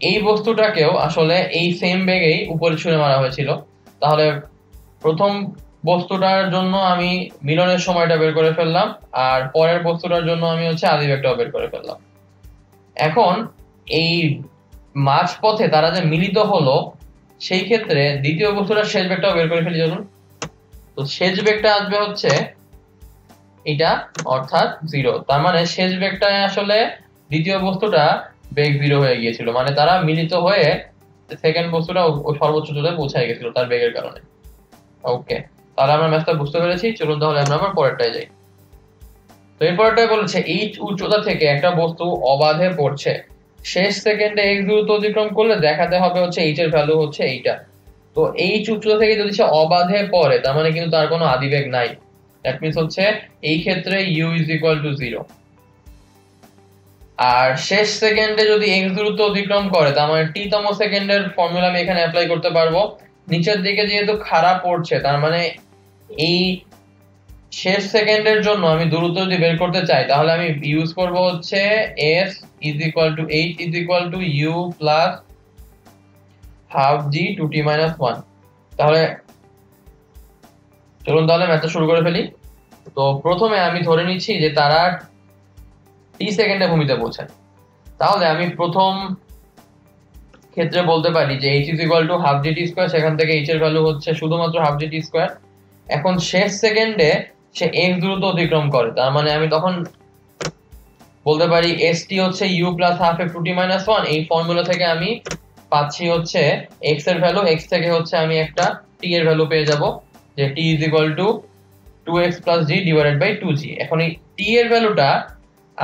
Speaker 1: এই বস্তুটাকেও আসলে এই সেম বেগেই উপরে ছুঁড়ে মারা হয়েছিল। তাহলে প্রথম বস্তুটার জন্য আমি মিলনের সময়টা বের করে ফেললাম আর পরের বস্তুটার জন্য আমি হচ্ছে আদিবেগটাও বের করে ফেললাম। এখন এই মাঝপথে তারা যে মিলিত হলো, সেই ক্ষেত্রে দ্বিতীয় বস্তুটার শেষ বেগটাও বের করে ফেলি চলুন। তো শেষ বেগটা আসবে হচ্ছে এটা, অর্থাৎ 0। তার মানে শেষ বেগটায় আসলে দ্বিতীয় বস্তুটা বেগ 0 হয়ে গিয়েছিল, মানে তারা মিলিত হয়ে সেকেন্ড বস্তুটা সর্বোচ্চ চূড়ায় পৌঁছায় গেছিল তার বেগের কারণে। ওকে, তাহলে আমরা ম্যাথটা বুঝতে পেরেছি। চলুন তাহলে আমরা আবার পরেরটায় যাই। তো এরপরটাই বলেছে এইচ উচ্চতা থেকে একটা বস্তু অবাধে পড়ছে, শেষ সেকেন্ডে x দূরত্ব অতিক্রম করলে দেখাতে হবে হচ্ছে এইচ এর ভ্যালু হচ্ছে এইটা। তো এইচ উচ্চতা থেকে যদি সে অবাধে পড়ে, তার মানে কিন্তু তার কোনো আদিবেগ নাই। দ্যাট মিন্স হচ্ছে এই ক্ষেত্রে u ইজ ইকুয়াল টু 0। আর শেষ সেকেন্ডে যদি x দূরত্ব অতিক্রম করে, তার মানে t তম সেকেন্ডের ফর্মুলা আমি এখানে অ্যাপ্লাই করতে পারবো। নিচের দিকে যেহেতু খারাপ পড়ছে, তার মানে এই শেষ সেকেন্ডের জন্য আমি দূরত্ব যদি বের করতে চাই, তাহলে আমি ইউজ করব হচ্ছে s is equal to h is equal to u plus half g 2t minus 1। তাহলে চলুন তাহলে ম্যাথটা শুরু করে ফেলি। তো প্রথমে আমি ধরে নিচ্ছি যে তারা টি সেকেন্ডে ভূমিতে পৌঁছায়। তাহলে আমি প্রথম ক্ষেত্রে বলতে পারি যে h is equal to half gt square, সেখান থেকে h এর ভ্যালু হচ্ছে শুধুমাত্র হাফ gt স্কয়ার। এখন শেষ সেকেন্ডে সে x দ্রুত অতিক্রম করে, তার মানে আমি তখন বলতে পারি st হচ্ছে u plus half f two t minus 1। এই ফর্মুলা থেকে আমি পাচ্ছি হচ্ছে x এর ভ্যালু, x থেকে হচ্ছে আমি একটা t এর ভ্যালু পেয়ে যাব, যে t is equal to 2x plus g divided by 2g। এখন এই t এর ভ্যালুটা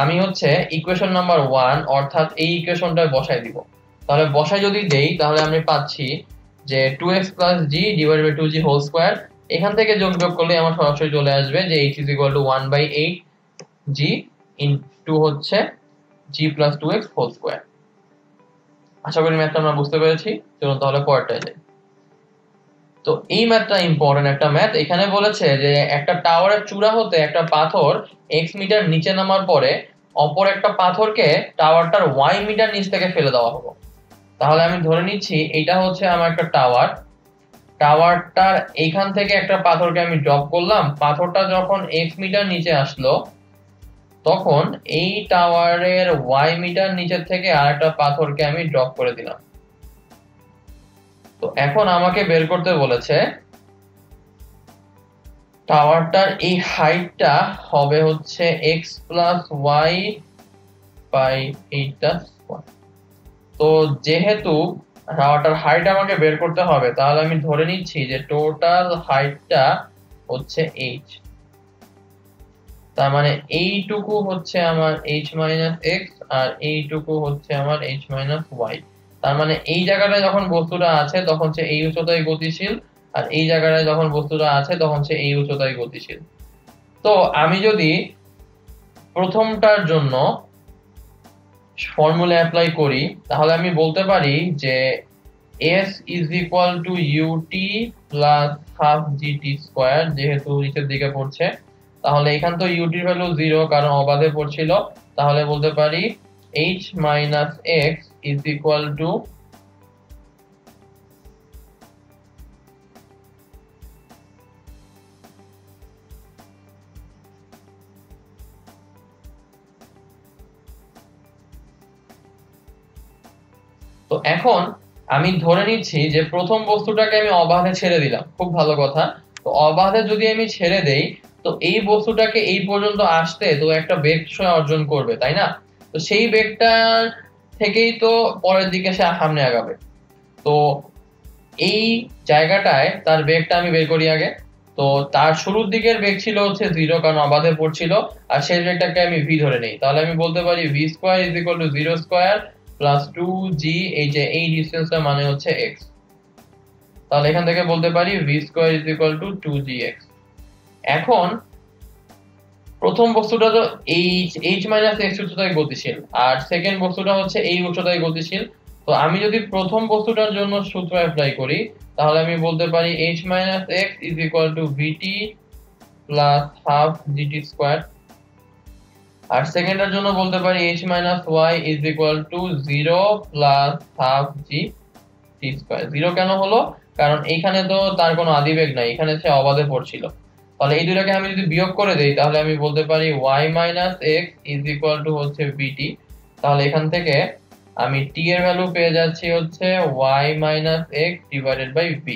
Speaker 1: আমি হচ্ছে ইকুয়েশন নাম্বার 1 অর্থাৎ এই ইকুয়েশনটায় বসাই দিব। তাহলে বসাই যদি দেই তাহলে আমি পাচ্ছি যে 2x plus g divided by 2g whole square. এখান থেকে যোগ করলে আমার সরাসরি চলে আসবে যে h is equal to 1/8g into হচ্ছে g plus 2x whole square. আশা করি ম্যাথটা আমরা বুঝতে পেরেছি। চলুন তাহলে পরেরটায় যাই। তো এই ম্যাথটা ইম্পর্টেন্ট একটা ম্যাথ। এখানে বলেছে যে একটা টাওয়ারের চূড়া হতে একটা পাথর x মিটার নিচে নামার পরে অপর একটা পাথরকে টাওয়ারটার y মিটার নিচ থেকে ফেলে দেওয়া হলো। তাহলে আমি ধরে নিচ্ছি এটা হচ্ছে আমার একটা টাওয়ার, টাওয়ারটার এইখান থেকে একটা পাথরকে আমি ড্রপ করলাম। পাথরটা যখন x মিটার নিচে আসলো তখন এই টাওয়ারের y মিটার নিচের থেকে আরেকটা পাথরকে আমি ড্রপ করে দিলাম। তো এখন আমাকে বের করতে বলেছে টাওয়ারটার এই হাইটটা হবে হচ্ছে x প্লাস y বাই 8টা স্কয়ার। তো যেহেতু টাওয়ারটার হাইট আমাকে বের করতে হবে, তাহলে আমি ধরে নিচ্ছি যে টোটাল হাইটটা হচ্ছে h। তার মানে এইটুকু হচ্ছে আমার h মাইনাস x আর এইটুকু হচ্ছে আমার h মাইনাস y। তার মানে এই জায়গাটায় যখন বস্তুটা আছে তখন সে এই উচ্চতায় গতিশীল, আর এই জায়গাটায় যখন বস্তুটা আছে তখন সে এই উচ্চতায় গতিশীল। তো আমি যদি প্রথমটার জন্য ফর্মুলা অ্যাপ্লাই করি তাহলে আমি বলতে পারি যে s is equal two ut plus half gt square, যেহেতু নিচের দিকে পড়ছে। তাহলে এখান তো ut এর ভ্যালু 0 কারণ অবাধে পড়ছিল। তাহলে বলতে পারি h minus x is equal two তো এখন আমি ধরে নিচ্ছি যে প্রথম বস্তুটাকে আমি অবাধে ছেড়ে দিলাম, খুব ভালো কথা। তো অবাধে যদি আমি ছেড়ে দেই তো এই বস্তুটাকে এই পর্যন্ত আসতে তো একটা বেগ সময় অর্জন করবে, তাই না? তো সেই বেগটার থেকেই তো পরের দিকে সে সামনে আগাবে। তো এই জায়গাটায় তার বেগটা আমি বের করি আগে। তো তার শুরুর দিকের বেগ ছিল হচ্ছে 0 কারণ অবাধে পড়ছিল, আর সেই বেগটাকে আমি v ধরে নেই। তাহলে আমি বলতে পারি v square is equal to 0 square plus 2g, এই যে এই ডিসটেন্সটা মানে হচ্ছে x। তাহলে এখান থেকে বলতে পারি v square is equal two 2gx। এখন প্রথম বস্তুটা তো h মাইনাস x উচ্চতায় গতিশীল, আর সেকেন্ড বস্তুটা হচ্ছে এই উচ্চতায় গতিশীল। তো আমি যদি প্রথম বস্তুটার জন্য সূত্র অ্যাপ্লাই করি তাহলে আমি বলতে পারি h minus x is equal to vt plus half gt square. আর সেকেন্ডের জন্য বলতে পারি h minus y is equal to 0 plus half g t square. 0 কেন হলো? কারণ এইখানে তো তার কোনো আদিবেগ নাই, এখানে সে অবাধে পড়ছিল। তাহলে এই দুটাকে আমি যদি বিয়োগ করে দেই তাহলে আমি বলতে পারি y minus x is equal to হচ্ছে vt। তাহলে এখান থেকে আমি t এর ভ্যালু পেয়ে যাচ্ছি হচ্ছে y minus x divided by v।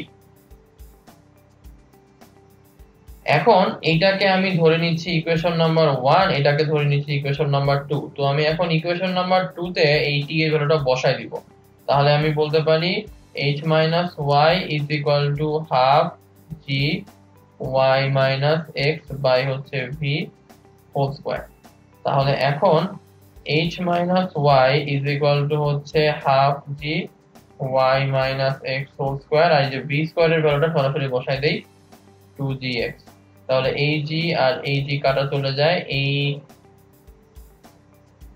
Speaker 1: এখন এইটাকে আমি ধরে নিচ্ছি ইকুয়েশন নাম্বার 1, এটাকে ধরে নিচ্ছি ইকুয়েশন নাম্বার 2। তো আমি এখন ইকুয়েশন নাম্বার 2 তে এই t এর ভ্যালুটা বসাই দিব। তাহলে আমি বলতে পারি h minus y is equal to half g y minus x by হচ্ছে v হোল স্কয়ার। তাহলে এখন h minus y is equal to হচ্ছে half g y minus x whole square, আর এই যে v স্কয়ারের ভ্যালুটা সরাসরি বসাই দেই 2gx। তাহলে এই g আর এই g কাটা চলে যায়, এই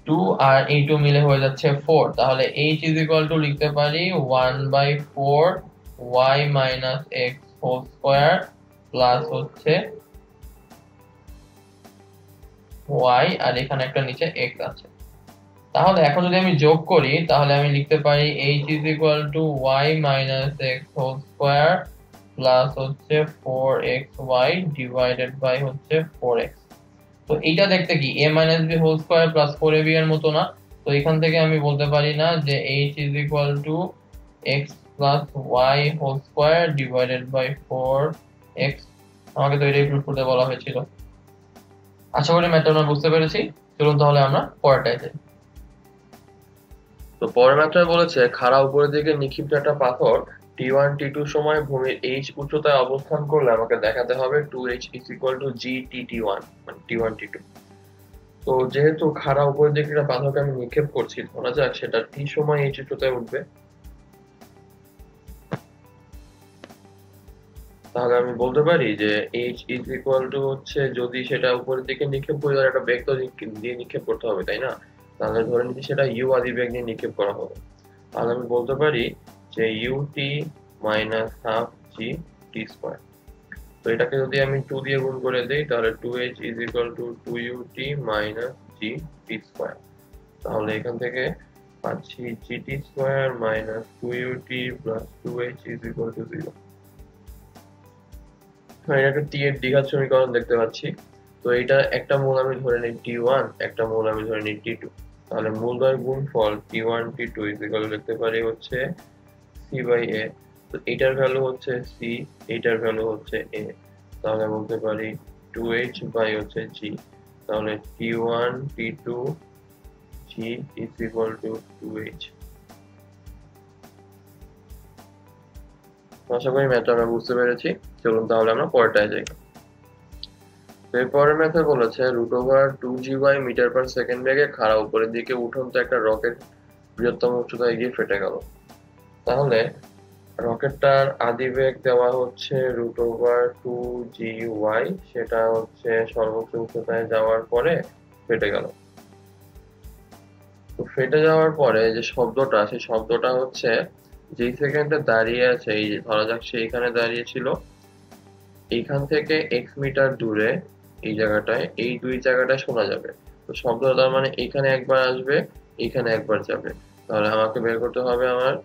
Speaker 1: 2 আর এই 2 মিলে হয়ে যাচ্ছে 4। তাহলে h ইজ ইকুয়াল টু লিখতে পারি 1/4 y minus x whole square plus হচ্ছে y, আর এখানে একটা নিচে x আছে। তাহলে এখন যদি আমি যোগ করি তাহলে আমি লিখতে পারি h is equal to y minus x whole square plus হচ্ছে 4xy ডিভাইডেড বাই হচ্ছে 4x। তো এইটা দেখতে কি a minus b whole square plus 4ab এর মতো না? তো এখান থেকে আমি বলতে পারি না যে h is equal to x plus y whole square divided by 4x। আমাকে তো এটাই প্রুফ করতে বলা হয়েছিল। আশা করি ম্যাথটা আমরা বুঝতে পেরেছি। চলুন তাহলে আমরা পরেরটায় যাই। তো পরের ম্যাথটায় বলেছে খাড়া উপরের দিকে নিক্ষিপ্ত একটা পাথর T1 T2 সময় ভূমির h উচ্চতায় অবস্থান করলে আমাকে দেখাতে হবে 2h is equal to g T1 মানে T1 T2। তো যেহেতু খাড়া উপরের দিকে একটা পাথরকে আমি নিক্ষেপ করছি, ধরা যাক সেটা t সময় h উচ্চতায় উঠবে, তাহলে আমি বলতে পারি যে h is equal to হচ্ছে, যদি সেটা উপরের দিকে নিক্ষেপ করি তাহলে একটা বেগ তো দিয়ে নিক্ষেপ করতে হবে, তাই না? তাহলে ধরে নিচ্ছি সেটা u আদি বেগ নিয়ে নিক্ষেপ করা হবে। তাহলে আমি বলতে পারি যে ut minus half g t square. তো এটাকে যদি আমি 2 দিয়ে গুণ করে দিই তাহলে 2h is equal to 2ut minus G t square. তাহলে এখান থেকে পাচ্ছি gt square minus 2ut plus 2h is equal to 0। এটাকে টি এর দ্বিঘাত সমীকরণ দেখতে পাচ্ছি। তো এটা একটা মূল আমি ধরে নিই t1, একটা মূল আমি ধরে নিই t2। তাহলে মূলদ্বয় গুণফল t1 t2 is equal to লিখতে পারি হচ্ছে c বাই a। তো এটার ভ্যালু হচ্ছে c, এটার ভ্যালু হচ্ছে a। তাহলে বলতে পারি 2h বাই হচ্ছে g। তাহলে t1 t2 g is equal to 2h। আশা করি ম্যাথটা আমরা বুঝতে পেরেছি। চলুন তাহলে আমরা পরেরটায় যাই। এরপরের ম্যাথে বলেছে √2g/m পার সেকেন্ড বেগে খাড়া উপরের দিকে উঠন্ত একটা রকেট বৃহত্তম উচ্চতায় গিয়ে ফেটে গেল। তাহলে রকেটটার আদি বেগ দেওয়া হচ্ছে √2gy, সেটা হচ্ছে সর্বোচ্চ উচ্চতায় যাওয়ার পরে ফেটে গেল। তো ফেটে যাওয়ার পরে যে শব্দটা, সেই শব্দটা হচ্ছে যেই সেকেন্ডে দাঁড়িয়ে আছে, এই যে ধরা যাক সে এখানে দাঁড়িয়ে ছিল, এইখান থেকে x মিটার দূরে এই জায়গাটায়, এই দুই জায়গাটায় শোনা যাবে। তো শব্দটা তার মানে এখানে একবার আসবে, এখানে একবার যাবে। তাহলে আমাকে বের করতে হবে আমার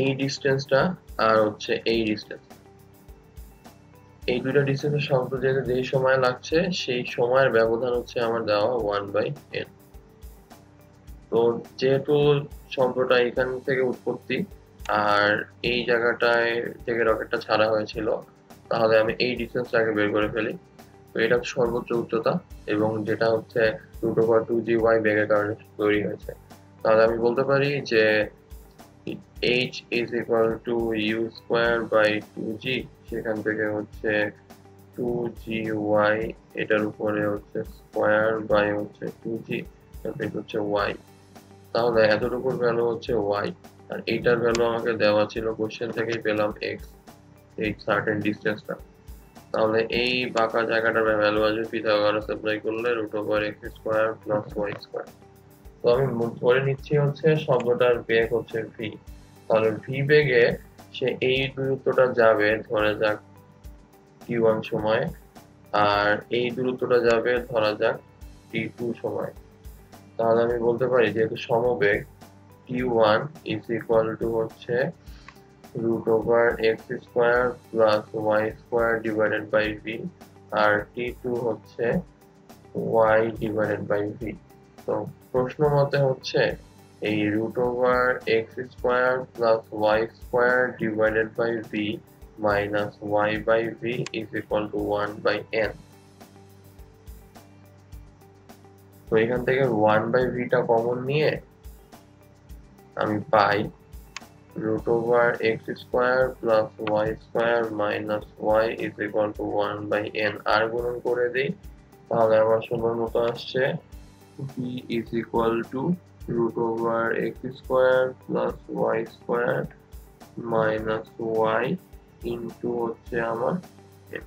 Speaker 1: এই ডিস্টেন্সটা আর হচ্ছে এই ডিস্টেন্স। এই দুইটা ডিস্টেন্সের শব্দ যেহেতু যেই সময় লাগছে, সেই সময়ের ব্যবধান হচ্ছে আমার দেওয়া 1/n। তো যেহেতু শব্দটা এখান থেকে উৎপত্তি আর এই জায়গাটায় থেকে রকেটটা ছাড়া হয়েছিল, তাহলে আমি এই ডিস্টেন্সটাকে বের করে ফেলি। তো এটা হচ্ছে সর্বোচ্চ উচ্চতা এবং যেটা হচ্ছে √2gy বেগের কারণে তৈরি হয়েছে। তাহলে আমি বলতে পারি যে h is equal to u square by 2g, সেখান থেকে হচ্ছে 2gy এটার উপরে হচ্ছে স্কোয়ার বাই হচ্ছে 2g, তারপরে হচ্ছে y। তাহলে এতটুকুর ভ্যালু হচ্ছে y, আর এইটার ভ্যালু আমাকে দেওয়া ছিল, কোশ্চেন থেকেই পেলাম x, এই সার্টেন ডিস্টেন্সটা। তাহলে এই বাঁকা জায়গাটার ভ্যালু আসবে পিথাগোরাস অ্যাপ্লাই করলে √x² প্লাস y²। তো আমি ধরে নিচ্ছি হচ্ছে শব্দটার বেগ হচ্ছে v। তাহলে v বেগে সে এই দূরত্বটা যাবে ধরা যাক t1 সময়, আর এই দূরত্বটা যাবে ধরা যাক t2 সময়। তাহলে আমি বলতে পারি যেহেতু সমবেগ, t1 is equal to হচ্ছে √x² plus y² divided by v, আর t2 হচ্ছে y ডিভাইডেড বাই v। তো প্রশ্ন মতে হচ্ছে এই √x² plus y² divided by v minus y by v is equal to 1/n। তো এখান থেকে 1/v টা কমন নিয়ে আমি পাই √x² plus y² minus y is equal to 1/n। আর গুণন করে দিই, তাহলে আমার সুন্দর মতো আসছে v is equal to √x² plus y² minus y into হচ্ছে আমার n।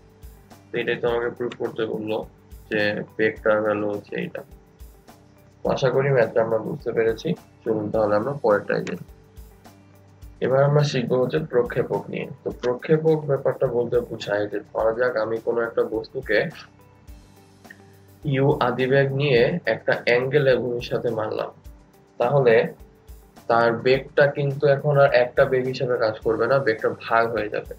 Speaker 1: এটাই তো আমাকে প্রুফ করতে বললো যে বেগটার ভ্যালু হচ্ছে এইটা। আশা করি ম্যাথটা আমরা বুঝতে পেরেছি। চলুন তাহলে আমরা পরেরটায় যাই। এবার আমরা শিখবো হচ্ছে প্রক্ষেপক নিয়ে। তো প্রক্ষেপক ব্যাপারটা বলতে বোঝায় যে ধরা যাক আমি কোনো একটা বস্তুকে ইউ আদিবেগ নিয়ে একটা অ্যাঙ্গেলে ভূমির সাথে মারলাম, তাহলে তার বেগটা কিন্তু এখন আর একটা বেগ হিসেবে কাজ করবে না, বেগটা ভাগ হয়ে যাবে।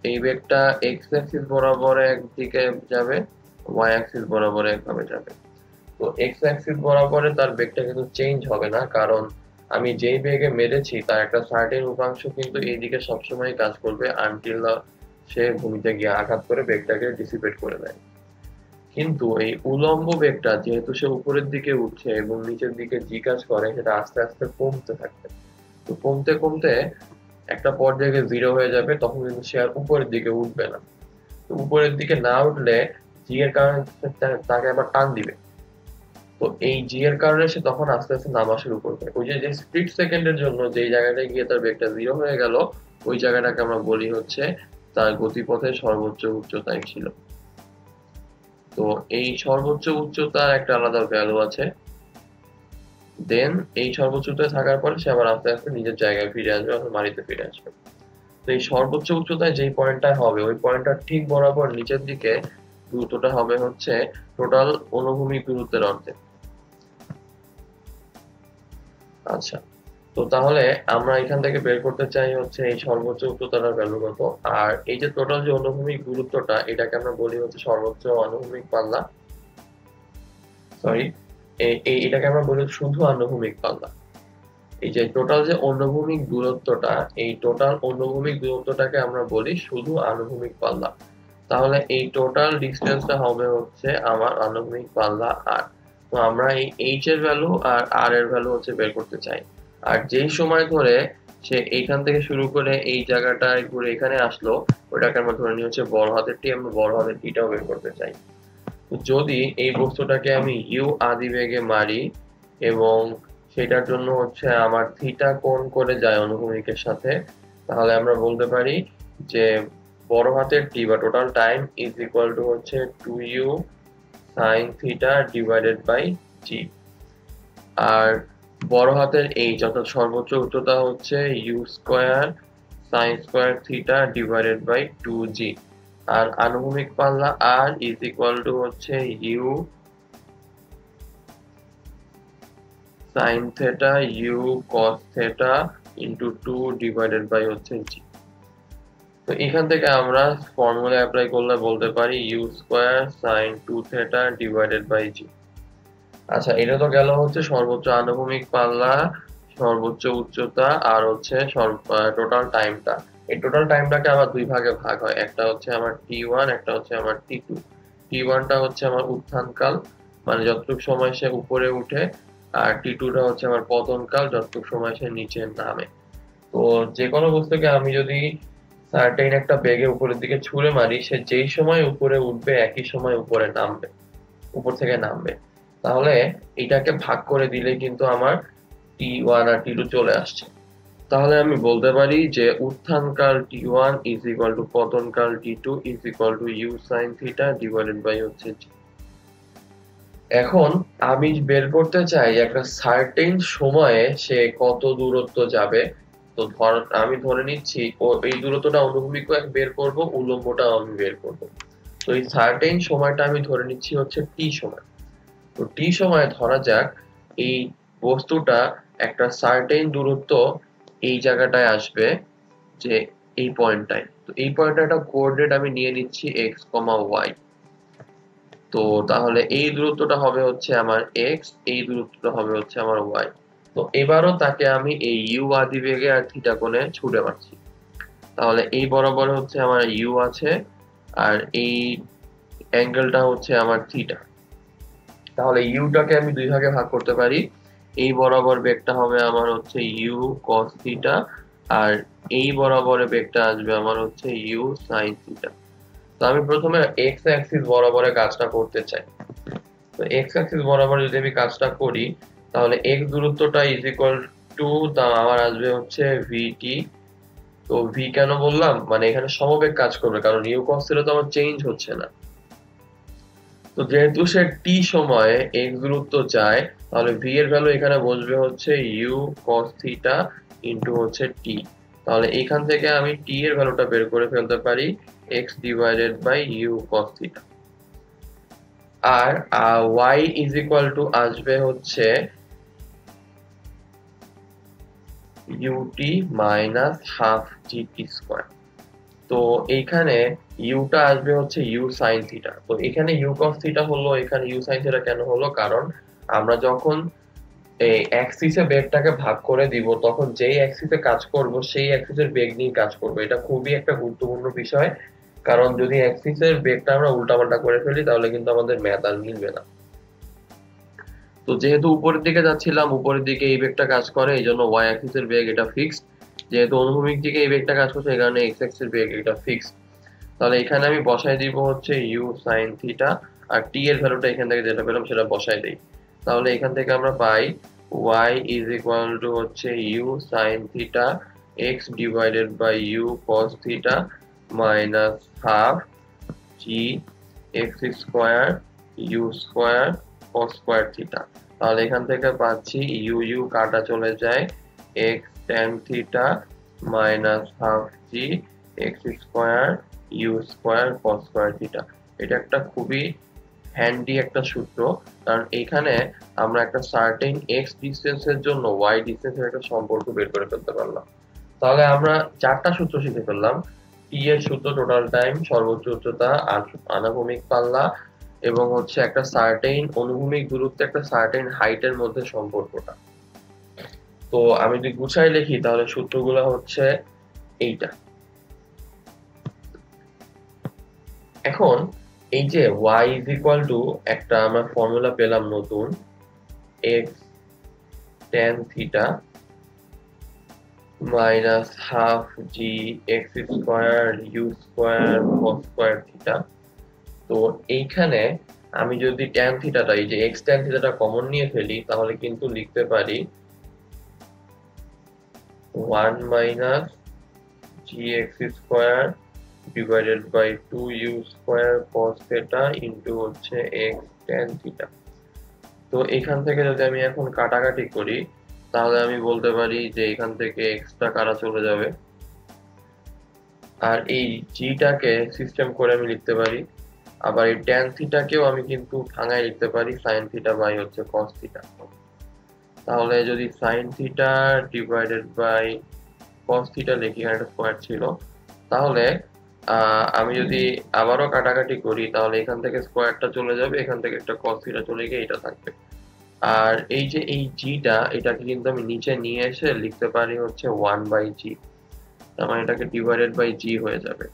Speaker 1: এই বেগটা এক্স অ্যাক্সিস বরাবর একদিকে যাবে, ওয়াই অ্যাক্সিস বরাবর একভাবে যাবে।
Speaker 2: তো এক্স অ্যাক্সিস বরাবরে তার বেগটা কিন্তু চেঞ্জ হবে না, কারণ আমি যেই বেগে মেরেছি তার একটা সার্টেন উপাংশ কিন্তু এইদিকে সবসময় কাজ করবে আনটিল সে ভূমিতে গিয়ে আঘাত করে বেগটাকে ডিসিপেট করে দেয়। কিন্তু এই উলম্ব বেগটা যেহেতু সে উপরের দিকে উঠছে এবং নিচের দিকে জি কাজ করে, সেটা আস্তে আস্তে কমতে থাকবে। তো কমতে কমতে একটা পর্যায়ে জিরো হয়ে যাবে, তখন কিন্তু সে আর উপরের দিকে উঠবে না। তো উপরের দিকে না উঠলে জি এর কারণে তাকে আবার টান দিবে। তো এই জি এর কারণে সে তখন আস্তে আস্তে নামা শুরু করবে। ওই যে স্প্লিট সেকেন্ডের জন্য যেই জায়গাটায় গিয়ে তার বেগটা জিরো হয়ে গেল, ওই জায়গাটাকে আমরা বলি হচ্ছে তার গতিপথের সর্বোচ্চ উচ্চতায় ছিল। তো এই সর্বোচ্চ উচ্চতার একটা আলাদা ভ্যালু আছে। দেন এই সর্বোচ্চ উচ্চতায় থাকার পরে সে আবার আস্তে আস্তে নিজের জায়গায় ফিরে আসবে, অথবা মাটিতে ফিরে আসবে। তো এই সর্বোচ্চ উচ্চতায় যেই পয়েন্টটা হবে, ওই পয়েন্টটা ঠিক বরাবর নিচের দিকে দূরত্বটা হবে হচ্ছে টোটাল অনুভূমিক দূরত্বের অর্ধেক। আচ্ছা, তো তাহলে আমরা এখান থেকে বের করতে চাই হচ্ছে এই সর্বোচ্চ উচ্চতাটার ভ্যালু কত। আর এই যে টোটাল যে অনুভূমিক দূরত্বটা, এটাকে আমরা বলি হচ্ছে সর্বোচ্চ অনুভূমিক পাল্লা। সরি, এটাকে আমরা বলি শুধু আনুভূমিক পাল্লা। এই যে টোটাল যে অনুভূমিক দূরত্বটা, এই টোটাল অনুভূমিক দূরত্বটাকে আমরা বলি শুধু আনুভূমিক পাল্লা। তাহলে এই টোটাল ডিসটেন্সটা হবে হচ্ছে আমার আনুভূমিক পাল্লা আর। তো আমরা এই এইচ এর ভ্যালু আর আর এর ভ্যালু হচ্ছে বের করতে চাই। আর যেই সময় ধরে সে এইখান থেকে শুরু করে এই জায়গাটায় ঘুরে এখানে আসলো, ওটাকে আমরা ধরে নিই হচ্ছে বড় হাতের টি, আমরা বড় হাতের টিটাও বের করতে চাই। যদি এই বস্তুটাকে আমি ইউ আদি বেগে মারি এবং সেটার জন্য হচ্ছে আমার থিটা কোণ করে যায় অনুভূমিকের সাথে, তাহলে আমরা বলতে পারি যে বড় হাতের টি বা total time is equal to হচ্ছে 2u sin theta divided by g. আর বড় হাতের এইচ অর্থাৎ সর্বোচ্চ উচ্চতা হচ্ছে u square sine square theta divided by 2g। আর আনুভূমিক পাল্লা আর ইজ ইকুয়াল টু হচ্ছে u sine theta u cos theta into 2 divided by হচ্ছে জি। তো এখান থেকে আমরা ফর্মুলা অ্যাপ্লাই করলে বলতে পারি u square sine 2 theta divided by g. আচ্ছা, এটা তো গেল হচ্ছে সর্বোচ্চ আনুভূমিক পাল্লা, সর্বোচ্চ উচ্চতা আর হচ্ছে টোটাল টাইমটা। এই টোটাল টাইমটাকে আবার দুই ভাগে ভাগ হয়, একটা হচ্ছে আমার টি1, একটা হচ্ছে আমার টি2। টি1টা হচ্ছে আমার উত্থানকাল, মানে যতটুকু সময় সে উপরে উঠে, আর টি2টা হচ্ছে আমার পতনকাল, যতটুকু সময় সে নিচে নামে। তো যে কোনো বস্তুকে আমি যদি সার্টেইন একটা বেগে উপরের দিকে ছুঁড়ে মারি, সে যেই সময় উপরে উঠবে একই সময় উপরে নামবে, উপর থেকে নামবে। তাহলে এটাকে ভাগ করে দিলে কিন্তু আমার টি1 আর টি2 চলে আসছে। তাহলে আমি বলতে পারি যে উত্থানকাল টি1 ইজ ইকুয়াল টু পতনকাল টি2 is equal to u sine theta divided by হচ্ছে জি। এখন আমি বের করতে চাই একটা সার্টেন সময়ে সে কত দূরত্ব যাবে। তো আমি ধরে নিচ্ছি এই দূরত্বটা অনুভূমিক বের করব, উলম্বটাও আমি বের করব। তো এই সার্টেন সময়টা আমি ধরে নিচ্ছি হচ্ছে টি সময়। তো টি সময়ে ধরা যাক এই বস্তুটা একটা সার্টেন দূরত্ব এই জায়গাটায় আসবে, যে এই পয়েন্টটায়। তো এই পয়েন্টটা একটা কোঅর্ডিনেট আমি নিয়ে নিচ্ছি এক্স কমা ওয়াই। তো তাহলে এই দূরত্বটা হবে হচ্ছে আমার এক্স, এই দূরত্বটা হবে হচ্ছে আমার ওয়াই। তো এবারও তাকে আমি এই ইউ আদি বেগে আর থিটা কোণে ছুটে মারছি। তাহলে এই বরাবর হচ্ছে আমার ইউ আছে, আর এই অ্যাঙ্গেলটা হচ্ছে আমার থিটা। তাহলে ইউটাকে আমি দুই ভাগে ভাগ করতে পারি। এই বরাবর বেগটা হবে আমার হচ্ছে ইউ কস থিটা, আর এই বরাবরের বেগটা আসবে আমার হচ্ছে ইউ সাইন থিটা। তো আমি প্রথমে এক্স অ্যাক্সিস বরাবরে কাজটা করতে চাই। তো এক্স অ্যাক্সিস বরাবর যদি আমি কাজটা করি, তাহলে এক্স দূরত্বটা ইজ ইকুয়াল টু আমার আসবে হচ্ছে ভিটি। তো ভি কেন বললাম, মানে এখানে সমবেগ কাজ করবে, কারণ ইউ কস থিটা তো আমার চেঞ্জ হচ্ছে না। তো যেহেতু সে টি সময়ে এক্স দূরত্ব যায়, তাহলে ভি এর ভ্যালু এখানে বসবে হচ্ছে ইউ কস থিটা ইন্টু হচ্ছে টি। তাহলে এখান থেকে আমি টি এর ভ্যালুটা বের করে ফেলতে পারি x divided by u cos theta. আর ওয়াই ইজ ইকুয়াল টু আসবে হচ্ছে u t minus half g t square. তো এইখানে ইউটা আসবে হচ্ছে ইউ সাইন থিটা। তো এখানে ইউ কস থিটা হলো, এখানে ইউ সাইন থিটা কেন হলো? কারণ আমরা যখন এই অ্যাক্সিসে বেগটাকে ভাগ করে দিব, তখন যেই অ্যাক্সিসে কাজ করব সেই অ্যাক্সিসের বেগ নিয়ে কাজ করব। এটা খুবই একটা গুরুত্বপূর্ণ বিষয়, কারণ যদি অ্যাক্সিসের বেগটা আমরা উল্টাপাল্টা করে ফেলি তাহলে কিন্তু আমাদের ম্যাথ আর মিলবে না। তো যেহেতু উপরের দিকে যাচ্ছিলাম, উপরের দিকে এই বেগটা কাজ করে, এই জন্য ওয়াই অ্যাক্সিসের বেগ এটা ফিক্সড। যেহেতু অনুভূমিক দিকে এই বেগটা কাজ করছে, এই কারণে এক্স অ্যাক্সিসের বেগ এটা ফিক্সড। তাহলে এখানে আমি বসাই দিব হচ্ছে ইউ সাইন থিটা, আর টি এর ভ্যালুটা এখান থেকে যেটা পেলাম সেটা বসাই দেই। তাহলে এখান থেকে আমরা পাই y ইজ ইকুয়াল টু হচ্ছে u sine theta x divided by u cos theta minus half g x square u square cos square theta. তাহলে এখান থেকে পাচ্ছি ইউ ইউ কাটা চলে যায়, x tan theta minus half g x square u square cos square theta. এটা একটা খুবই হ্যান্ডি একটা সূত্র, কারণ এখানে আমরা একটা সার্টেন এক্স ডিসটেন্সের জন্য ওয়াই ডিসটেন্সের একটা সম্পর্ক বের করে ফেলতে পারলাম। তাহলে আমরা 4টা সূত্র শিখে ফেললাম। টি এর সূত্র, টোটাল টাইম, সর্বোচ্চ উচ্চতা, আনুভূমিক পাল্লা, এবং হচ্ছে একটা সার্টেন অনুভূমিক দূরত্বে একটা সার্টেন হাইটের মধ্যে সম্পর্কটা। তো আমি যদি গুছাই লিখি তাহলে সূত্রগুলো হচ্ছে এইটা। এখন এই যে y ইজ ইকুয়াল টু একটা আমরা ফর্মুলা পেলাম নতুন, x tan theta minus half g x square u square cos square theta. তো এইখানে আমি যদি tan থিটাটা, এই যে x tan থিটাটা কমন নিয়ে ফেলি, তাহলে কিন্তু লিখতে পারি 1 minus g x square divided by 2u square cos theta into হচ্ছে x tan থিটা। তো এখান থেকে যদি আমি এখন কাটাকাটি করি তাহলে আমি বলতে পারি যে এখান থেকে x টা কাটা চলে যাবে, আর এই g টাকে সিস্টেম করে আমি লিখতে পারি। আবার এই tan থিটাকেও আমি কিন্তু ভাঙায় লিখতে পারি sin থিটা বাই হচ্ছে cos থিটা। তাহলে যদি sin theta divided by cos theta লিখি, এখানে একটা স্কয়ার ছিল, তাহলে আমি যদি আবারও কাটাকাটি করি তাহলে এখান থেকে স্কয়ারটা চলে যাবে, এখান থেকে একটা cos থিটা চলে গিয়ে এটা থাকবে। আর এই যে এই জিটা, এটাকে কিন্তু আমি নিচে নিয়ে এসে লিখতে পারি হচ্ছে 1/g, তার মানে এটাকে ডিভাইডেড বাই জি হয়ে যাবে।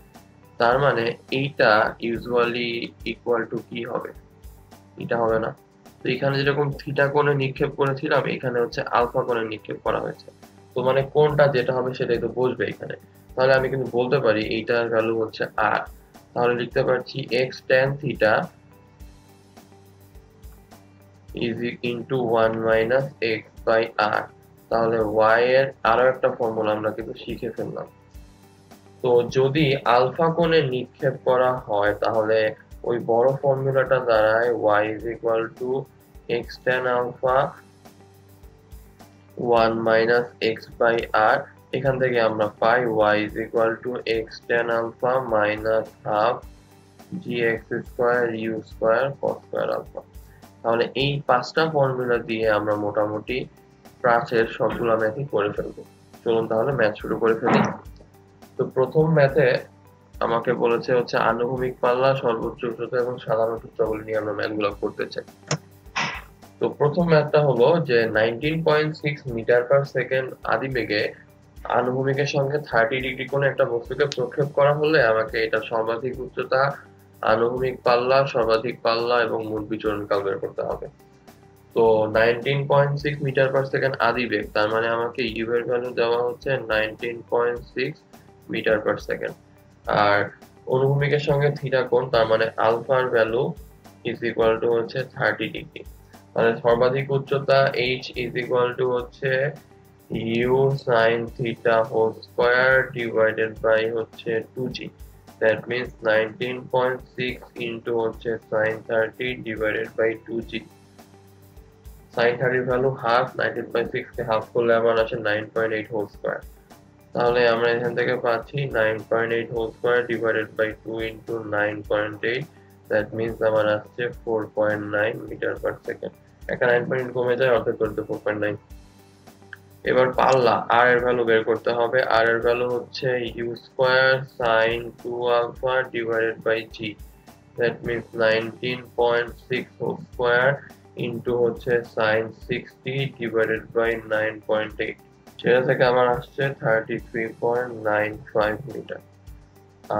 Speaker 2: তার মানে এইটা ইউজুয়ালি ইকুয়াল টু কি হবে? এটা হবে না। তো এখানে যেরকম থিটা কোণে নিক্ষেপ করেছিলাম, এখানে হচ্ছে আলফা কোণে নিক্ষেপ করা হয়েছে। তো মানে কোণটা যেটা হবে সেটাই তো বসবে এখানে। তাহলে আমি কিন্তু বলতে পারি এইটার ভ্যালু হচ্ছে আর। তাহলে লিখতে পারছি x tan theta is into 1 minus x by r। তাহলে y এর আরো একটা ফর্মুলা আমরা কিন্তু শিখে ফেললাম। তো যদি আলফা কোণে নিক্ষেপ করা হয় তাহলে ওই বড় ফর্মুলাটা দাঁড়ায় y is equal to x tan alpha 1 minus x by r। এখান থেকে আমরা পাই y is equal to x tan alpha minus half gx square u square cos square alpha। তাহলে এই 5টা ফর্মুলা দিয়ে আমরা মোটামুটি প্রাচের সবগুলো ম্যাথই করে ফেলবো। চলুন তাহলে ম্যাথ শুরু করে ফেলি। তো প্রথম ম্যাথে আমাকে বলেছে হচ্ছে আনুভূমিক পাল্লা, সর্বোচ্চ উচ্চতা এবং সাধারণ সূত্রাবলী নিয়ে আমরা ম্যাথগুলো করতে চাই। তো প্রথম ম্যাথটা হলো যে 19.6 মিটার পার সেকেন্ড আদিবেগে আনুভূমিকের সঙ্গে 30 ডিগ্রি কোণে একটা বস্তুকে প্রক্ষেপ করা হলে আমাকে এটা সর্বাধিক উচ্চতা, আনুভূমিক পাল্লা, সর্বাধিক পাল্লা এবং মোট বিচরণকাল বের করতে হবে। তো 19.6 মিটার পার সেকেন্ড আদিবেগ, তার মানে আমাকে ইউ এর ভ্যালু দেওয়া হচ্ছে 19.6 মিটার পার সেকেন্ড। আর অনুভূমিকের সঙ্গে থিটা কোণ, তার মানে আলফার ভ্যালু ইজ ইকুয়াল টু হচ্ছে 30 ডিগ্রি। তাহলে সর্বাধিক উচ্চতা h ইজ ইকুয়াল টু হচ্ছে u sin theta whole square divided by হচ্ছে 2g। দ্যাট মিন্স 19.6 ইনটু হচ্ছে sin 30 divided by 2g। sin 30 এর ভ্যালু হাফ, 19.6 কে হাফ করলে আমার আসে 9.8 হোল স্কয়ার। তাহলে আমরা এখান থেকে পাচ্ছি 9.8 whole square divided by 2 into 9.8, that means আমার আসছে 4.9 মিটার পার সেকেন্ড। একটা 9.8 কমে যায়, অর্ধেক করে দিতে 4.9। এবার পাল্লা আর এর ভ্যালু বের করতে হবে। আর এর ভ্যালু হচ্ছে u square sine 2 alpha divided by g, that means 19.6 whole square into হচ্ছে সাইন 60 ডিভাইডেড বাই 9.8, সেটা থেকে আমার আসছে 33.95 মিটার।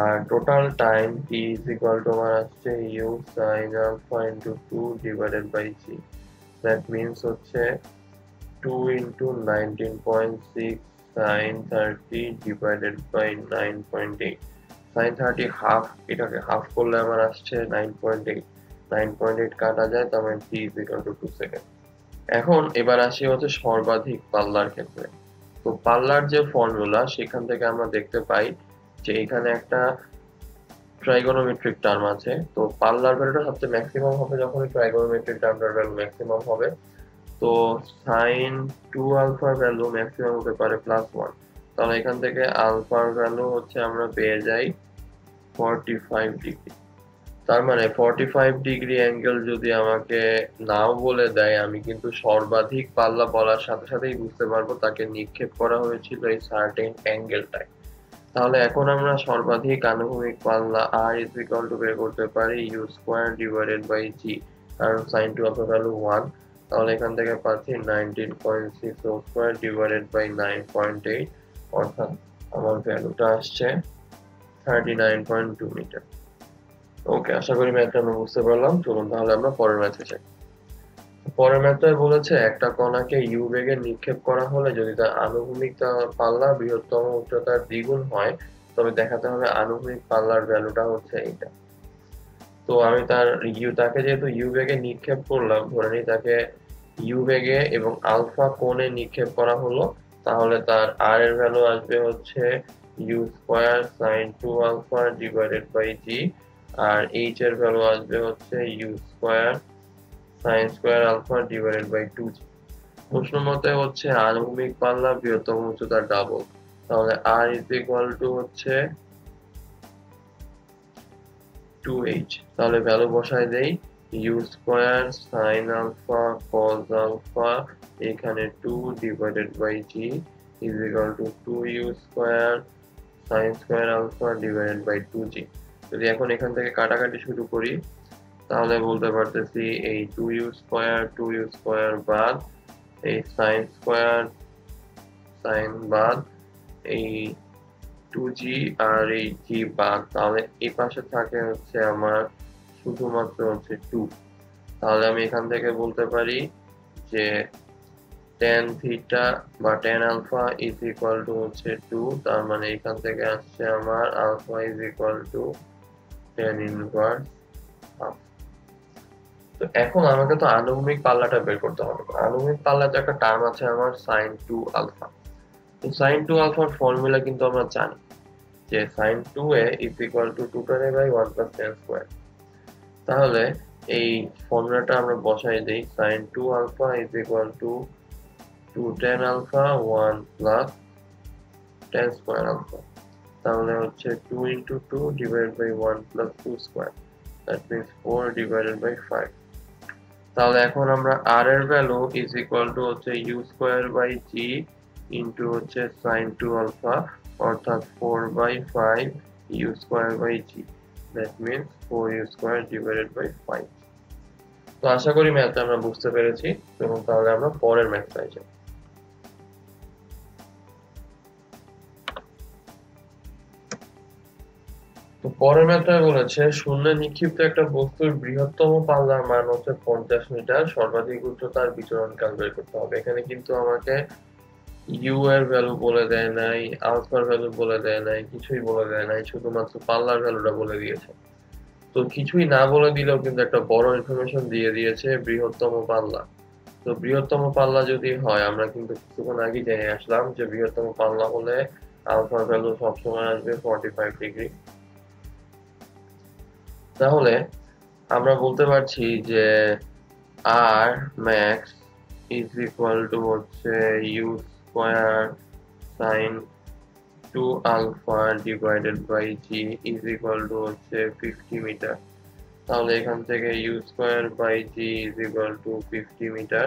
Speaker 2: আর total time t is equal to আমার আসছে u sine alpha into 2 divided by g, that means হচ্ছে 2 into 19.6 sin 30 divided by 9.8, sin 30 half, এটাকে হাফ করলে আমার আসছে 9.8, 9.8 কাটা যায়, তার মানে t is equal to 2 second. এখন এবার আসি হচ্ছে সর্বাধিক পাল্লার ক্ষেত্রে। তো পাল্লার যে ফর্মুলা সেখান থেকে আমরা দেখতে পাই যে এখানে একটা ট্রাইগোনোমেট্রিক টার্ম আছে। তো পাল্লার ভ্যালুটা সবচেয়ে ম্যাক্সিমাম হবে যখন ট্রাইগোনোমেট্রিক টার্মটার ভ্যালু ম্যাক্সিমাম হবে। তো সাইন 2 আলফার ভ্যালু ম্যাক্সিমাম হতে পারে +1, তাহলে এখান থেকে আলফার ভ্যালু হচ্ছে আমরা পেয়ে যাই 45 ডিগ্রি। তার মানে 45 ডিগ্রি অ্যাঙ্গেল যদি আমাকে নাও বলে দেয়, আমি কিন্তু সর্বাধিক পাল্লা বলার সাথে সাথেই বুঝতে পারবো তাকে নিক্ষেপ করা হয়েছিল এই সার্টেন অ্যাঙ্গেলটায়। তাহলে এখন আমরা সর্বাধিক আনুভূমিক পাল্লা r ইজ ইকুয়াল টু বের করতে পারি ইউ স্কোয়ার ডিভাইডেড বাই জি, কারণ সাইন 2 আলফা ভ্যালু 1, তাহলে এখান থেকে পাচ্ছি 19.6 হোল স্কোয়ার ডিভাইডেড বাই 9.8, অর্থাৎ আমার ভ্যালুটা আসছে 39.2 মিটার। ওকে, আশা করি ম্যাথটা আমরা বুঝতে পারলাম। চলুন তাহলে আমরা পরের ম্যাথে যাই। পরের ম্যাথটায় বলেছে একটা কণাকে ইউ বেগে নিক্ষেপ করা হলে যদি তার আনুভূমিক পাল্লা বৃহত্তম উচ্চতার দ্বিগুণ হয়, তবে দেখাতে হবে আনুভূমিক পাল্লার ভ্যালুটা হচ্ছে এইটা। তো আমি তাকে যেহেতু ইউ বেগে নিক্ষেপ করলাম, ধরে নিই তাকে ইউ বেগে এবং আলফা কোণে নিক্ষেপ করা হলো, তাহলে তার আর এর ভ্যালু আসবে হচ্ছে u square sine 2 alpha divided by g, আর এইচ এর ভ্যালু আসবে হচ্ছে u square sine square alpha divided by 2জি। প্রশ্ন মতে হচ্ছে আনুভূমিক পাল্লা বৃহত্তম উচ্চতার ডাবল, তাহলে আর ইজ ইকুয়াল টু হচ্ছে 2h। তাহলে ভ্যালু বসাই দেই, u square sine alpha cos alpha, এখানে 2 divided by g is equal to 2u square sine square alpha divided by 2জি। যদি এখন এখান থেকে কাটাকাটি শুরু করি, তাহলে বলতে পারতেছি এই 2u স্কোয়ার বাদ, এই সাইন স্কোয়ার সাইন বাদ, এই 2জি আর এই জি বাদ, তাহলে এই পাশে থাকে হচ্ছে আমার শুধুমাত্র হচ্ছে 2। তাহলে আমি এখান থেকে বলতে পারি যে tan থিটা বা tan alpha is equal to হচ্ছে 2, তার মানে এখান থেকে আসছে আমার alpha is equal to tan inverse half. তো এখন আমাকে তো আনুভূমিক পাল্লাটা বের করতে হবে। আনুভূমিক পাল্লাতে একটা টার্ম আছে আমার সাইন 2 আলফা। তো সাইন 2 আলফার ফর্মুলা কিন্তু আমরা জানি যে sin 2a is equal to 2tan/1 plus tan square। তাহলে এই ফর্মুলাটা আমরা বসাই দেই, sin 2 alpha is equal to 2tan alpha 1 plus tan square alpha, তাহলে হচ্ছে 2 into 2 divided by 1 plus 2 square, that means 4 divided by 5। তাহলে এখন আমরা r এর ভ্যালু is equal to হচ্ছে u square by g into হচ্ছে sin 2 alpha, অর্থাৎ 4/5 u square by g, that means 4u square divided by 5। তো আশা করি ম্যাথটা আমরা বুঝতে পেরেছি, এবং তাহলে আমরা পরের ম্যাথটায় যাই। তো পরের ম্যাথটায় বলেছে শূন্যে নিক্ষিপ্ত একটা বস্তুর বৃহত্তম পাল্লার মান হচ্ছে 50 মিটার, সর্বাধিক উচ্চতার বিচরণকাল বের করতে হবে। এখানে কিন্তু আমাকে ইউ এর ভ্যালু বলে দেয় নাই, আলফার ভ্যালু বলে দেয় নাই, কিছুই বলে দেয় নাই, শুধুমাত্র পাল্লার ভ্যালুটা বলে দিয়েছে। তো কিছুই না বলে দিলেও কিন্তু একটা বড় ইনফরমেশন দিয়ে দিয়েছে, বৃহত্তম পাল্লা। তো বৃহত্তম পাল্লা যদি হয়, আমরা কিন্তু কিছুক্ষণ আগে জেনে আসলাম যে বৃহত্তম পাল্লা হলে আলফার ভ্যালু সবসময় আসবে 45 ডিগ্রি। তাহলে আমরা বলতে পারছি যে আর ম্যাক্স ইজ ইকুয়াল টু হচ্ছে u square sine 2 alpha divided by g is equal to হচ্ছে 50 মিটার। তাহলে এখান থেকে u square by g is equal to 50 metre.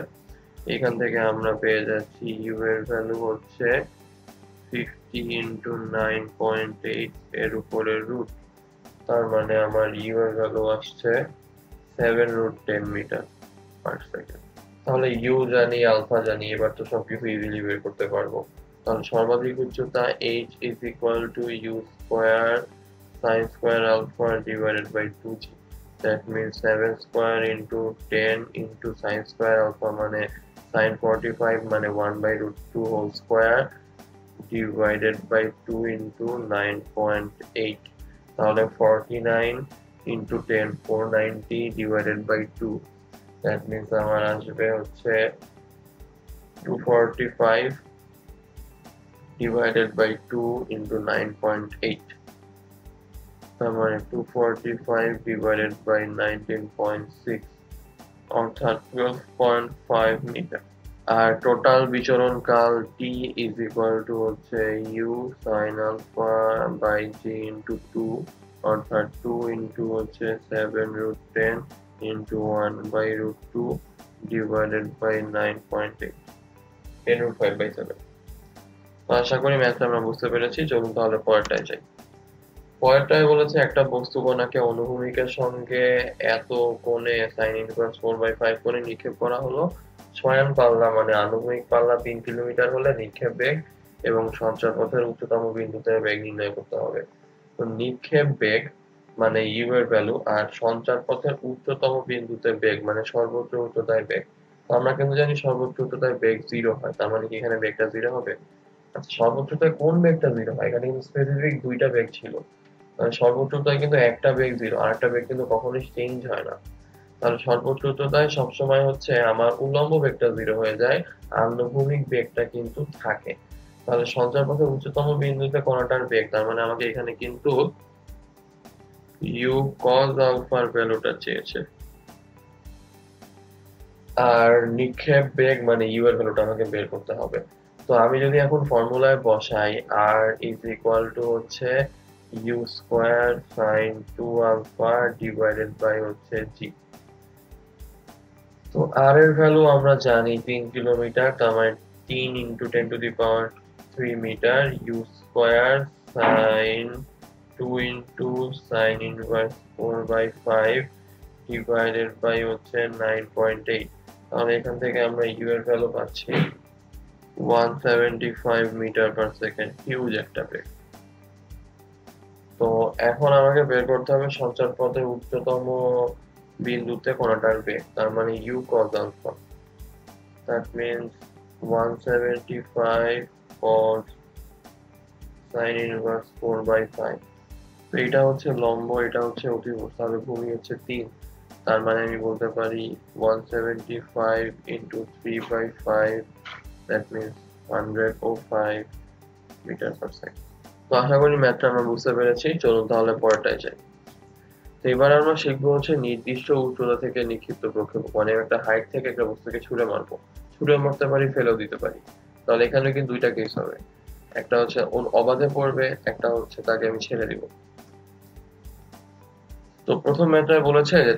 Speaker 2: এখান থেকে আমরা পেয়ে যাচ্ছি ইউ এর ভ্যালু হচ্ছে 50 ইন্টু 9.8 এর উপরে রুট, তার মানে আমার ইউ এর ভ্যালু আসছে 7√10 মিটার পার সেকেন্ড। তাহলে ইউ জানি, আলফা জানি, এবার তো সবকিছু ইজিলি বের করতে পারবো। তাহলে সর্বাধিক উচ্চতা h is equal to u square sin square alpha divided by 2g, that means 7 square into 10 into sin square alpha মানে sin 45 মানে 1/√2 whole square divided by 2 into 9.8, তাহলে 49 into 10 490 divided by 2, that means আমার আসবে হচ্ছে 245 divided by 2 into 9.8, তার মানে 245 divided by 19.6 অর্থাৎ 12.5 metre. আর টোটাল বিচরণ কাল t is equal to হচ্ছে u sin alpha by g into 2, অর্থাৎ 2 into হচ্ছে 7√10 into 1/√2 divided by 9.8, 10√5/7। তো আশা করি ম্যাথটা আমরা বুঝতে পেরেছি। চলুন তাহলে পরেরটায় যাই। পরেরটায় বলেছে একটা বস্তু কণাকে অনুভূমিকের সঙ্গে এত কোণে sin inverse 4/5 কোণে নিক্ষেপ করা হলো। সয়ান পাল্লা মানে আনুভূমিক পাল্লা 3 কিলোমিটার হলে নিক্ষেপ বেগ এবং সঞ্চারপথের উচ্চতম বিন্দুতে বেগ নির্ণয় করতে হবে। তো নিক্ষেপ বেগ মানে ইউ এর ভ্যালু আর সঞ্চারপথের উচ্চতম বিন্দুতে বেগ মানে সর্বোচ্চ উচ্চতায় বেগ। তো আমরা কিন্তু জানি সর্বোচ্চ উচ্চতায় বেগ 0 হয়, তার মানে কি এখানে বেগটা 0 হবে? আচ্ছা, সর্বোচ্চ উচ্চতায় কোন বেগটা 0 হয়? এখানে কিন্তু স্পেসিফিক দুইটা বেগ ছিল। সর্বোচ্চ উচ্চতায় কিন্তু একটা বেগ 0, আর একটা বেগ কিন্তু কখনোই চেঞ্জ হয় না। তাহলে সর্বোচ্চ উচ্চতায় সবসময় হচ্ছে আমার উল্লম্ব বেগটা 0 হয়ে যায়, আনুভূমিক বেগটা কিন্তু থাকে। তাহলে সঞ্চারপথের উচ্চতম বিন্দুতে কণাটার বেগ, তার মানে আমাকে এখানে কিন্তু ইউ cos আলফার ভ্যালুটা চেয়েছে, আর নিক্ষেপ বেগ মানে ইউ এর ভ্যালুটা আমাকে বের করতে হবে। তো আমি যদি এখন ফর্মুলায় বসাই r is equal to হচ্ছে u square sin 2 alpha divided by হচ্ছে g। তো r এর ভ্যালু আমরা জানি 3 কিলোমিটার, তার মানে 3 into 10 to the power 3 metre, u square sin 2 into sin inverse 4/5 divided by হচ্ছে 9.8। তাহলে এখান থেকে আমরা u এর ভ্যালু পাচ্ছি 175 মিটার পার সেকেন্ড, হিউজ একটা বেগ। তো এখন আমাকে বের করতে হবে সঞ্চারপথের উচ্চতম বিন্দুতে কণাটার বেগ, তার মানে u cos alpha, that means 175 cos sin inverse 4/5। তো এটা হচ্ছে লম্ব, এটা হচ্ছে অতিভুজ, তাহলে ভূমি হচ্ছে 3, তার মানে আমি বলতে পারি 175 into 3/5, that means 105 metre per second. তো আশা করি ম্যাথটা আমরা বুঝতে পেরেছি। চলুন তাহলে পরেরটায় যাই। তো এবার আমরা শিখবো হচ্ছে নির্দিষ্ট উচ্চতা থেকে নিক্ষিপ্ত প্রক্ষেপক, মানে একটা হাইট থেকে একটা বস্তুকে ছুঁড়ে মারবো, ছুঁড়ে মারতে পারি, ফেলেও দিতে পারি। তাহলে এখানে কিন্তু দুইটা কেস হবে, একটা হচ্ছে অবাধে পড়বে, একটা হচ্ছে তাকে আমি ছেড়ে দিব। তো প্রথম ম্যাথটায় বলেছে যে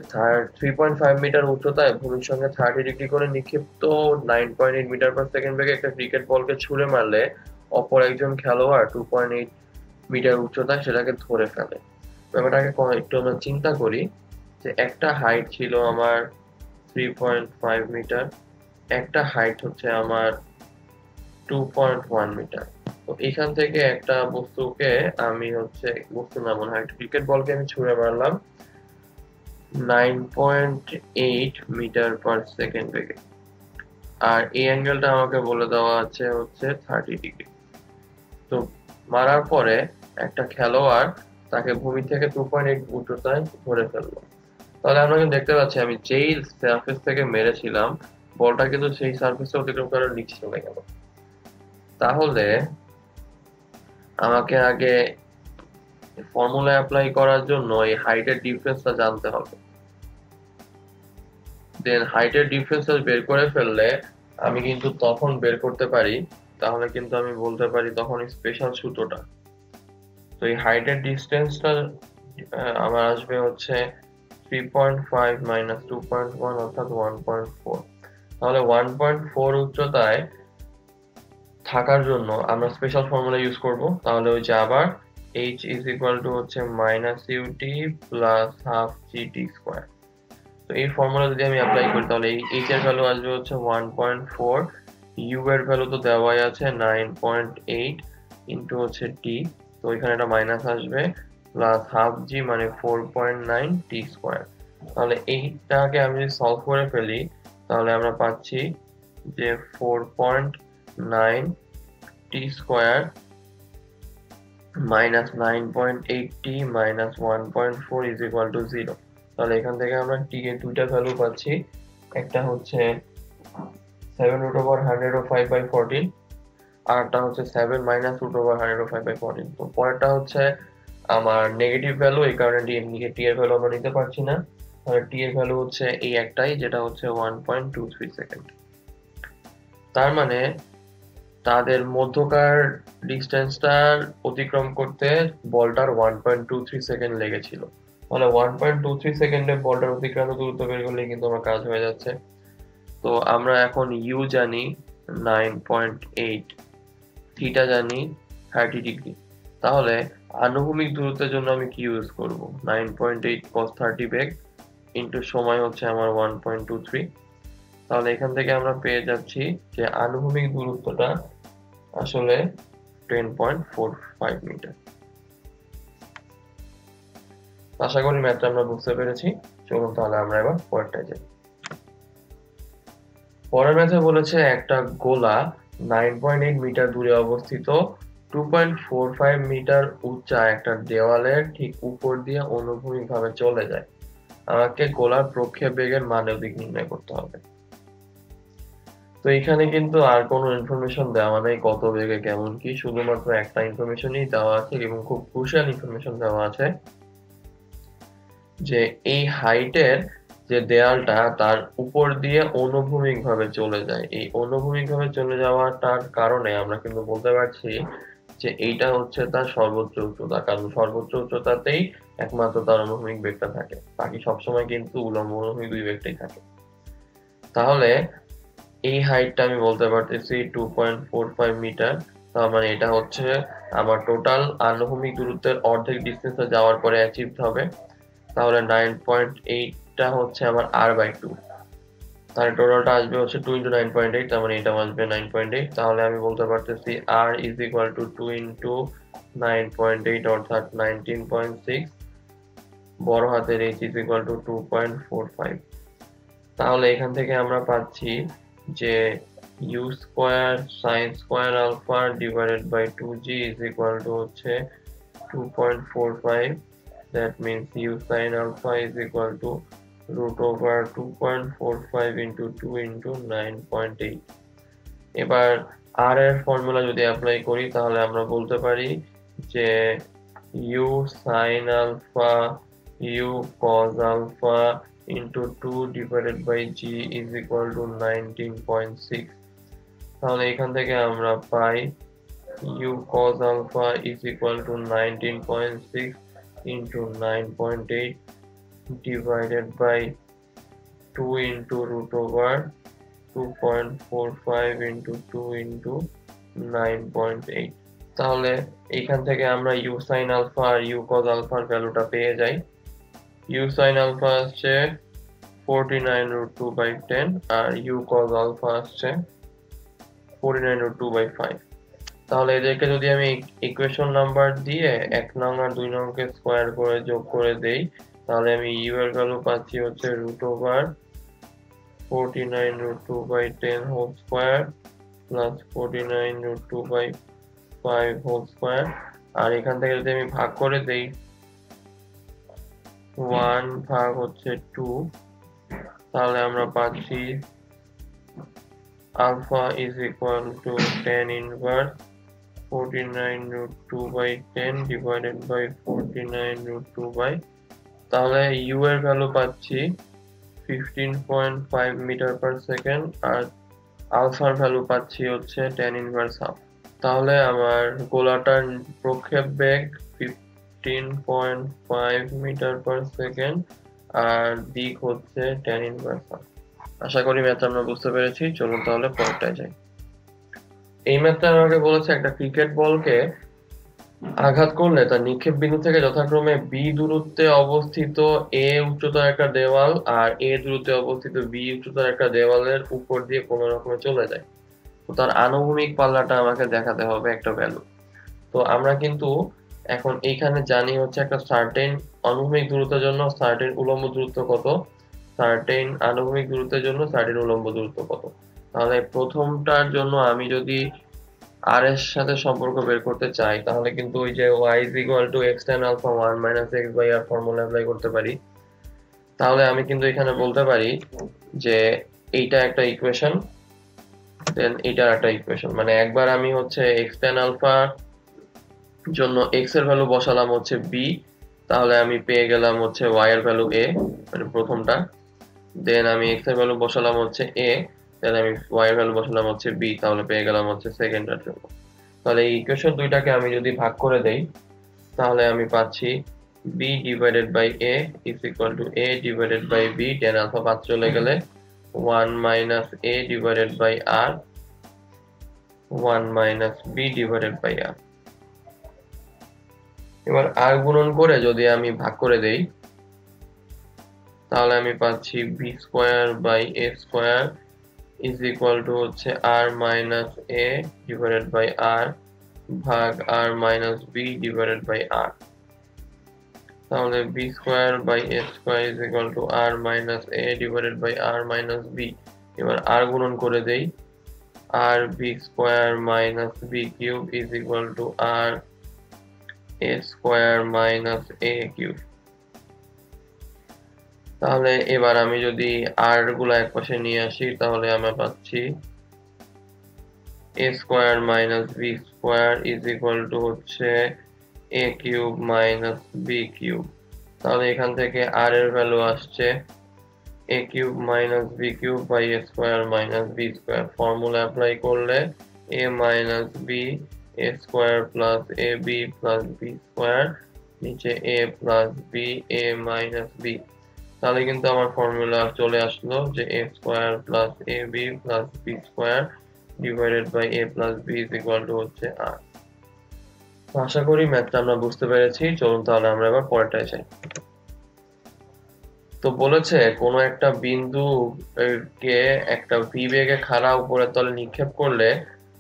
Speaker 2: 3.5 মিটার উচ্চতায় ভূমির সঙ্গে 30 ডিগ্রি করে নিক্ষিপ্ত 9.8 মিটার পার সেকেন্ড বেগে একটা ক্রিকেট বলকে ছুঁড়ে মারলে অপর একজন খেলোয়াড় 2.8 মিটার উচ্চতায় সেটাকে ধরে ফেলে। ব্যাপারটাকে একটু আমরা চিন্তা করি যে একটা হাইট ছিল আমার 3.5 মিটার, একটা হাইট হচ্ছে আমার 2.1 মিটার। তো এখান থেকে একটা বস্তুকে আমি হচ্ছে বস্তু না মনে হয় একটা ক্রিকেট বলকে আমি ছুঁড়ে মারলাম 9.8 মিটার পার সেকেন্ড বেগে, আর এই অ্যাঙ্গেলটা আমাকে বলে দেওয়া আছে হচ্ছে 30 ডিগ্রি। তো মারার পরে একটা খেলোয়াড় তাকে ভূমি থেকে 2.8 উচ্চতায় ধরে ফেললো। তাহলে আমরা কিন্তু দেখতে পাচ্ছি আমি যেই সারফেস থেকে মেরেছিলাম বলটা কিন্তু সেই সারফেসে অতিক্রম করার নিচে চলে গেল। তাহলে আমাকে আগে ফর্মুলা অ্যাপ্লাই করার জন্য এই হাইটের ডিফারেন্সটা জানতে হবে। দেন হাইটের ডিফারেন্সটা বের করে ফেললে আমি কিন্তু তখন বের করতে পারি, তাহলে কিন্তু আমি বলতে পারি তখন স্পেশাল সূত্রটা। তো এই হাইটের ডিস্টেন্সটা আমার আসবে হচ্ছে 3.5 minus 2.1 অর্থাৎ 1.4। তাহলে 1.4 উচ্চতায় থাকার জন্য আমরা স্পেশাল ফর্মুলা ইউজ করব। তাহলে ওই যে আবার h ইজ ইকুয়াল টু হচ্ছে -ut plus half gt square. তো এই ফর্মুলা যদি আমি অ্যাপ্লাই করি তাহলে এই h এর ভ্যালু আসবে হচ্ছে 1.4, u এর ভ্যালু তো দেওয়াই আছে 9.8 ইনটু হচ্ছে t, তো এখানে একটা মাইনাস আসবে, প্লাস হাফ g মানে 4.9 t স্কয়ার। তাহলে এইটাকে আমি যদি সলভ করে ফেলি তাহলে আমরা পাচ্ছি যে 4.9 t square minus 9.8t minus 1.4 is equal to 0। তাহলে এখান থেকে আমরা t এর দুইটা ভ্যালু পাচ্ছি, একটা হচ্ছে 7√105/14 আর একটা হচ্ছে 7 - √105/14। তো পরেরটা হচ্ছে আমার নেগেটিভ ভ্যালু, এই কারণে t এর ভ্যালু আমরা নিতে পারছি না। তাহলে t এর ভ্যালু হচ্ছে এই একটাই, যেটা হচ্ছে 1.23 সেকেন্ড। তার মানে তাদের মধ্যকার ডিস্টেন্সটার অতিক্রম করতে বলটার 1.23 সেকেন্ড লেগেছিল। মানে 1.23 সেকেন্ডে বলটার অতিক্রান্ত দূরত্ব বের করলে কিন্তু আমার কাজ হয়ে যাচ্ছে। তো আমরা এখন ইউ জানি 9.8, থিটা জানি 30 ডিগ্রি। তাহলে আনুভূমিক দূরত্বের জন্য আমি কি ইউজ করব? 9.8 cos 30 বেগ ইন্টু সময় হচ্ছে আমার 1.23। তাহলে এখান থেকে আমরা পেয়ে যাচ্ছি যে আনুভূমিক দূরত্বটা আসলে 10.45 মিটার। আশা করি ম্যাথটা আমরা বুঝতে পেরেছি। চলুন তাহলে আমরা এবার পরেরটায় যাই। পরের ম্যাথে বলেছে একটা গোলা 9.8 মিটার দূরে অবস্থিত 2.45 মিটার উচ্চা একটা দেওয়ালের ঠিক উপর দিয়ে অনুভূমিকভাবে চলে যায়। আমাকে গোলার প্রক্ষেপ বেগের মান দিক নির্ণয় করতে হবে। তো এখানে কিন্তু আর কোনো ইনফরমেশন দেওয়া নেই কত বেগে কেমন কি, শুধুমাত্র একটা ইনফরমেশনই দেওয়া আছে এবং খুব ক্রুশিয়াল ইনফরমেশন দেওয়া আছে যে এই হাইটের যে দেয়ালটা তার উপর দিয়ে অনুভূমিক ভাবে চলে যায়। এই অনুভূমিক ভাবে চলে যাওয়াটার কারণে আমরা কিন্তু বলতে পারছি যে এইটা হচ্ছে তার সর্বোচ্চ উচ্চতা, কারণ সর্বোচ্চ উচ্চতাতেই একমাত্র তার অনুভূমিক বেগটা থাকে, বাকি সবসময় কিন্তু উলম্ব অনুভূমিক দুই বেগটাই থাকে। তাহলে এই হাইটটা আমি বলতে পারতেছি 2.45 মিটার। তার মানে এটা হচ্ছে আমার টোটাল আনুভূমিক দূরত্বের অর্ধেক ডিসটেন্সে যাওয়ার পরে অ্যাচিভ হবে। তাহলে 9.8টা হচ্ছে আমার r/2, তাহলে টোটালটা আসবে হচ্ছে 2 × 9.8, তার মানে এটা আসবে 9.8। তাহলে আমি বলতে পারতেছি r = 2 × 9.8 অর্থাৎ 19.6, বড় হাতের h = 2.45। তাহলে এখান থেকে আমরা পাচ্ছি যে u square sin square alpha divided by 2g হচ্ছে 2.45। that means u sin alpha is equal to √2.45 into 2 into 9.8। এবার r এর ফর্মুলা যদি অ্যাপ্লাই করি তাহলে আমরা বলতে পারি যে u sin alpha u cos alpha into 2 divided by g is equal to 19.6। তাহলে এখান থেকে আমরা পাই u cos alpha is equal to 19.6 into 9.8 divided by 2 into √2.45 into 2 into 9.8। তাহলে এখান থেকে আমরা u sin alpha আর u cos alpha এর ভ্যালুটা পেয়ে যাই। u sin alpha আসছে 49√2/10 আর u cos alpha আসছে 49√2/5। তাহলে এদেরকে যদি আমি ইকুয়েশন নাম্বার দিয়ে 1 নং আর 2 নং কে স্কয়ার করে যোগ করে দেই তাহলে আমি u এর ভ্যালু পাচ্ছি হচ্ছে √49√2/10 whole square plus 49√2/5 whole square. আর এখান থেকে যদি আমি ভাগ করে দেই 1 ভাগ হচ্ছে 2, তাহলে আমরা পাচ্ছি alpha is equal to tan inverse 49√2/10 divided by 49√2/, তাহলে u এর ভ্যালু পাচ্ছি 15.5 মিটার পার সেকেন্ড আর আলফার ভ্যালু পাচ্ছি হচ্ছে tan inverse হাফ। তাহলে আমার গোলাটার প্রক্ষেপ বেগ 15.5 মিটার পার সেকেন্ড আর দিক হচ্ছে tan inverse হাফ। আশা করি ম্যাথটা আমরা বুঝতে পেরেছি। চলুন তাহলে পরেরটায় যাই। এই ম্যাথটা আমাকে বলেছে একটা ক্রিকেট বলকে আঘাত করলে তার নিক্ষেপ বিন্দু থেকে যথাক্রমে বি দূরত্বে অবস্থিত এ উচ্চতার একটা দেওয়াল আর এ দূরত্বে অবস্থিত বি উচ্চতার একটা দেওয়ালের উপর দিয়ে কোনো রকমে চলে যায়। তো তার আনুভূমিক পাল্লাটা আমাকে দেখাতে হবে একটা ভ্যালু। তো আমরা কিন্তু এখন এইখানে জানি হচ্ছে একটা সার্টেন অনুভূমিক দূরত্বের জন্য সার্টেন উলম্ব দূরত্ব কত, সার্টেন আনুভূমিক দূরত্বের জন্য সার্টেন উলম্ব দূরত্ব কত। তাহলে প্রথমটার জন্য আমি যদি আর এর সাথে সম্পর্ক বের করতে চাই তাহলে কিন্তু ওই যে y is equal to x tan alpha 1 minus x by r formula apply করতে পারি। তাহলে আমি কিন্তু এখানে বলতে পারি যে এইটা একটা ইকুয়েশন, দেন এটা একটা ইকুয়েশন, মানে একবার আমি হচ্ছে x tan alpha জন্য x এর ভ্যালু বসালাম হচ্ছে b, তাহলে আমি পেয়ে গেলাম হচ্ছে y এর ভ্যালু a, মানে প্রথমটা। দেন আমি x এর ভ্যালু বসালাম হচ্ছে a, দেন আমি y এর ভ্যালু বসালাম হচ্ছে b, তাহলে পেয়ে গেলাম হচ্ছে সেকেন্ডটার জন্য। তাহলে এই ইকুয়েশন দুইটাকে আমি যদি ভাগ করে দেই তাহলে আমি পাচ্ছি b divided by a is equal to a divided by b, tan alpha বাদ চলে গেলে 1 minus a divided by r, 1 minus b divided by r। এবার r গুণন করে যদি আমি ভাগ করে দেই তাহলে আমি পাচ্ছি b square by a square is equal to হচ্ছে r minus a divided by r ভাগ r minus b divided by r। তাহলে b square by a square is equal to r minus a divided by r minus b। এবার r গুণন করে দেই, r b square minus b cube is equal to r a square minus a cube. তাহলে এবার আমি যদি r গুলো একপাশে নিয়ে আসি তাহলে আমরা পাচ্ছি a square minus b square is equal to হচ্ছে a cube minus b cube. তাহলে এখান থেকে r এর ভ্যালু আসছে a cube minus b cube by a square minus b square. Formula apply করলে a minus b a square plus ab plus b square, নিচে a plus b a minus b। তাহলে কিন্তু আমার formula চলে আসলো যে a square plus ab plus b square divided by a plus b is equal to হচ্ছে r। তো আশা করি ম্যাথটা আমরা বুঝতে পেরেছি। চলুন তাহলে আমরা এবার পরেরটায় যাই। তো বলেছে কোনো একটা বিন্দু কে একটা ভি বেগে খাড়া উপরের তলে নিক্ষেপ করলে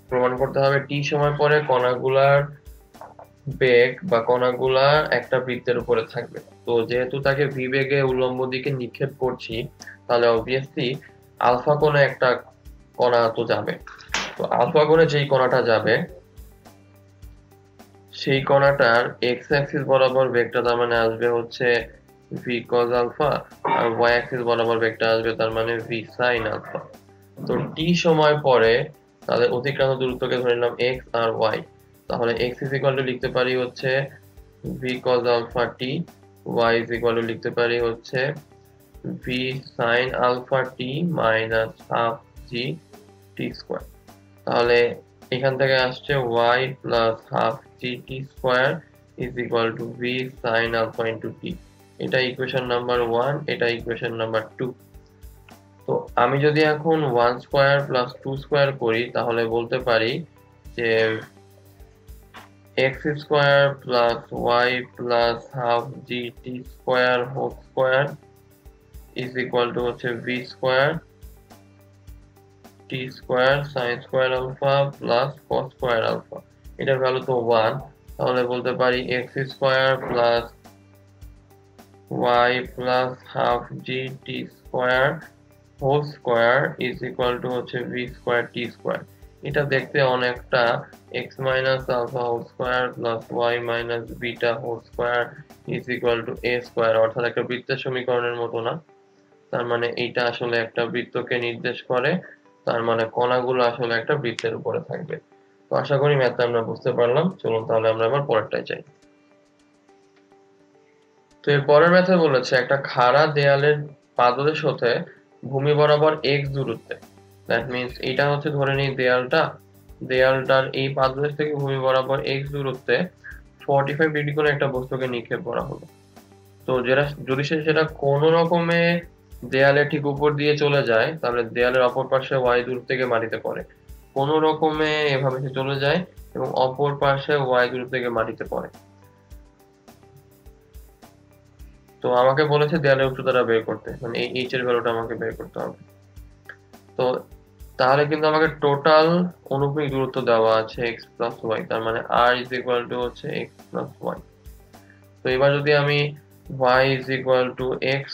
Speaker 2: প্রমাণ করতে হবে টি সময় পরে কণাগুলার বেগ বা কণাগুলা একটা বৃত্তের উপরে থাকবে। তো যেহেতু তাকে ভি বেগে উল্লম্ব দিকে নিক্ষেপ করছি তাহলে অবভিয়াসলি আলফা কোণে একটা কণা তো যাবে। তো আলফা কোণে যেই কণাটা যাবে সেই কণাটার এক্স অ্যাক্সিস বরাবর বেগটা তার মানে আসবে হচ্ছে ভি কজ আলফা, আর ওয়াই অ্যাক্সিস বরাবর বেগটা আসবে তার মানে ভি সাইন আলফা। তো টি সময় পরে তাদের অতিক্রান্ত দূরত্বকে ধরে নিলাম এক্স আর ওয়াই। তাহলে এক্স ইজ ইকুয়াল টু লিখতে পারি হচ্ছে v cos alpha t, y is equal to লিখতে পারি হচ্ছে v sine alpha t minus half g t square. তাহলে এখান থেকে আসছে y plus half g t square is equal to v sine alpha into t. এটা equation number 1, এটা equation number 2। তো আমি যদি এখন 1 স্কোয়ার প্লাস 2 স্কোয়ার করি তাহলে বলতে পারি যে x square plus y plus half g t square whole square is equal to হচ্ছে v square t square sine square alpha plus cos square alpha. এটার ভ্যালু তো 1, তাহলে বলতে পারি x square plus y plus half g t square whole square is equal to হচ্ছে v square t square. এটা দেখতে অনেকটা x minus alpha whole square plus y minus beta whole square is equal to a square, অর্থাৎ একটা বৃত্তের সমীকরণের মতো না। তার মানে এইটা আসলে একটা বৃত্তকে নির্দেশ করে, তার মানে কণাগুলো আসলে একটা বৃত্তের উপরে থাকবে। তো আশা করি ম্যাথটা আমরা বুঝতে পারলাম। চলুন তাহলে আমরা আবার পরেরটায় যাই। তো এর পরের ম্যাথে বলেছে একটা খাড়া দেয়ালের পাদদেশ হতে ভূমি বরাবর x দূরত্বে, দ্যাট মিন্স এটা হচ্ছে ধরে নিই দেয়ালটার এই পাদদেশ থেকে ভূমি বরাবর x দূরত্বে 45 ডিগ্রি কোণে একটা বস্তুকে নিক্ষেপ করা হলো। তো যেটা যদি সেটা কোনো রকমে দেয়ালে ঠিক উপর দিয়ে চলে যায়, তাহলে দেয়ালের অপর পাশে y দূর থেকে মাটিতে পড়ে। কোনো রকমে এভাবে সে চলে যায় এবং অপর পাশে y দূর থেকে মাটিতে পড়ে। তো আমাকে বলেছে দেয়ালের উচ্চতাটা বের করতে, মানে এই h এর ভ্যালুটা আমাকে বের করতে হবে। তো তাহলে কিন্তু আমাকে টোটাল অনুভূমিক দূরত্ব দেওয়া আছে x প্লাস y, তার মানে r ইজ ইকুয়াল টু হচ্ছে x প্লাস y। তো এবার যদি আমি y is equal to x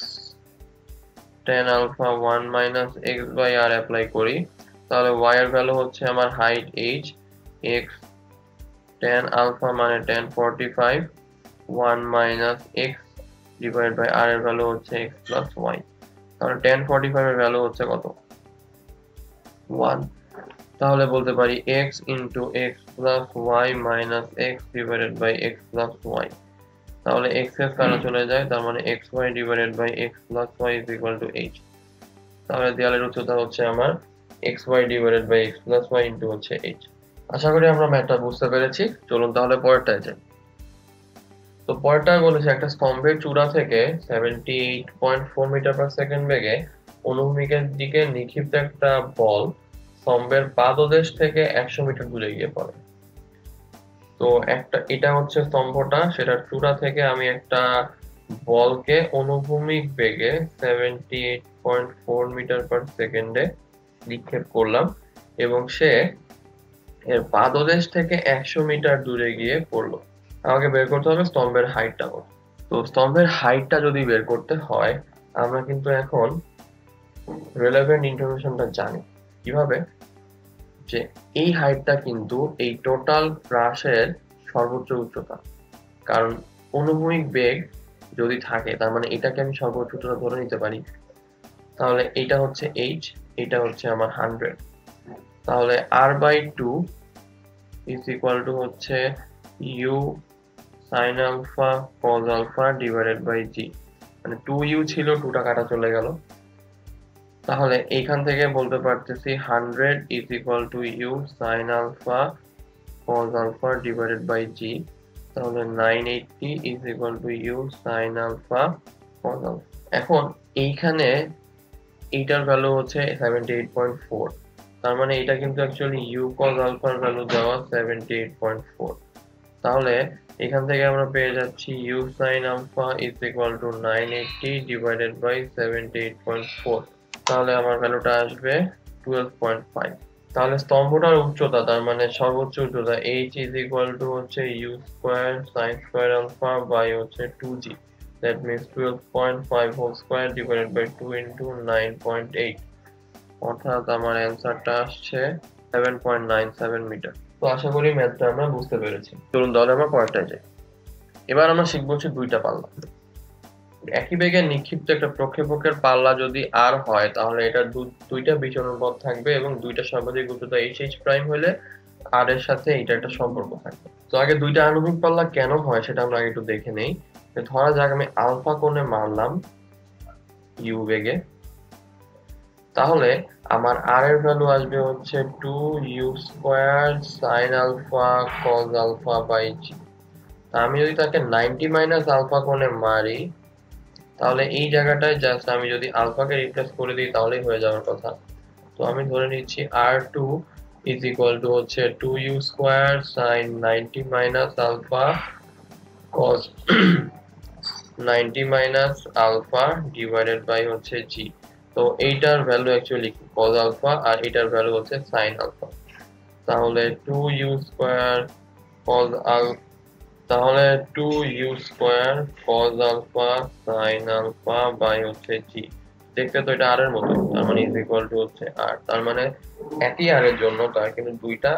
Speaker 2: tan alpha 1 minus x by r apply করি, তাহলে y এর ভ্যালু হচ্ছে আমার height h, x tan alpha মানে tan 45, 1 minus x divide by r এর ভ্যালু হচ্ছে x প্লাস y। তাহলে tan 45 এর ভ্যালু হচ্ছে কত? 1। তাহলে বলতে পারি x into x plus y minus x divided by x plus y। তাহলে x এর কাটা চলে যায়, তার মানে xy divided by x plus y is equal to h। তাহলে দেয়ালের উচ্চতা হচ্ছে আমার xy divided by x plus y into হচ্ছে h। আশা করি আমরা ম্যাথটা বুঝতে পেরেছি। চলুন তাহলে পরেরটায় যাই। তো পরেরটায় বলেছে একটা স্তম্ভের চূড়া থেকে 78.4 মিটার পার সেকেন্ড বেগে অনুভূমিকের দিকে নিক্ষিপ্ত একটা বল স্তম্ভের পাদদেশ থেকে 100 মিটার দূরে গিয়ে পড়ে। তো এটা হচ্ছে স্তম্ভটা, সেটার চূড়া থেকে আমি একটা বলকে অনুভূমিক বেগে 78.4 মিটার পার সেকেন্ডে নিক্ষেপ করলাম এবং সে এর পাদদেশ থেকে 100 মিটার দূরে গিয়ে পড়লো। আমাকে বের করতে হবে স্তম্ভের হাইটটা কত। তো স্তম্ভের হাইটটা যদি বের করতে হয়, আমরা কিন্তু এখন রিলেভেন্ট ইনফরমেশনটা জানি। কিভাবে? যে এই হাইটটা কিন্তু এই টোটাল ব্রাশের সর্বোচ্চ উচ্চতা, কারণ অনুভূমিক বেগ যদি থাকে তার মানে এটাকে আমি সর্বোচ্চ উচ্চতা ধরে নিতে পারি। তাহলে এটা হচ্ছে h, এটা হচ্ছে আমার 100। তাহলে r/2 ইজ ইকুয়াল টু হচ্ছে u sin alpha cos alpha divided by g। মানে 2u ছিল, 2টা কাটা চলে গেল। তাহলে এইখান থেকে বলতে পারতেছি 100 is equal to u sin alpha cos alpha divided by g। তাহলে 980 is equal to u sin alpha cos alpha. এখন এইখানে এইটার ভ্যালু হচ্ছে 78.4, তার মানে এটা কিন্তু অ্যাকচুয়ালি u cos আলফার ভ্যালু দেওয়া 78.4। তাহলে এখান থেকে আমরা পেয়ে যাচ্ছি u sin alpha is equal to 980 divided by 78.4। তাহলে আমার ভ্যালুটা আসবে 12.5। তাহলে স্তম্ভটার উচ্চতা, তার মানে সর্বোচ্চ উচ্চতা h ইজ ইকুয়াল টু হচ্ছে u square sin square alpha by হচ্ছে 2g। That means 12.5 whole square divided by 2 into 9.8, অর্থাৎ আমার অ্যান্সারটা আসছে 7.97 মিটার। তো আশা করি ম্যাথটা আমরা বুঝতে পেরেছি। চলুন তাহলে আমরা পরেরটায় যাই। এবার আমরা শিখবো হচ্ছে দুইটা পাল্লা। একই বেগে নিক্ষিপ্ত একটা প্রক্ষেপকের পাল্লা যদি r হয়, তাহলে এটা দুইটা বিচরণ পথ থাকবে এবং দুইটা সর্বাধিক উচ্চতা h প্রাইম হলে r এর সাথে এটা একটা সম্পর্ক থাকবে। তো আগে দুইটা আণবিক পাল্লা কেন হয় সেটা আমরা আগে একটু দেখে নেই। ধরা যাক আমি আলফা কোণে মারলাম u বেগে, তাহলে আমার r এর ভ্যালু আসবে হচ্ছে 2u square sin alpha cos alpha by g। আমি যদি তাকে 90 মাইনাস আলফা কোণে মারি, তাহলে এই জায়গাটায় জাস্ট আমি যদি আলফাকে রিপ্লেস করে দিই তাহলেই হয়ে যাওয়ার কথা। তো আমি ধরে নিচ্ছি r2 ইজ ইকুয়াল টু হচ্ছে 2u square sin 90 minus alpha cos 90 minus alpha divided by হচ্ছে g। তো এইটার ভ্যালু অ্যাকচুয়ালি cos আলফা আর এটার ভ্যালু হচ্ছে sin আলফা। তাহলে 2u স্কয়ার cos আলফা, তাহলে 2u square cos alpha sin alpha by হচ্ছে g। দেখতে তো এটা r এর মতো, তার মানে ইজ ইকুয়াল টু হচ্ছে r। তার মানে একই r এর জন্য তার কিন্তু দুইটা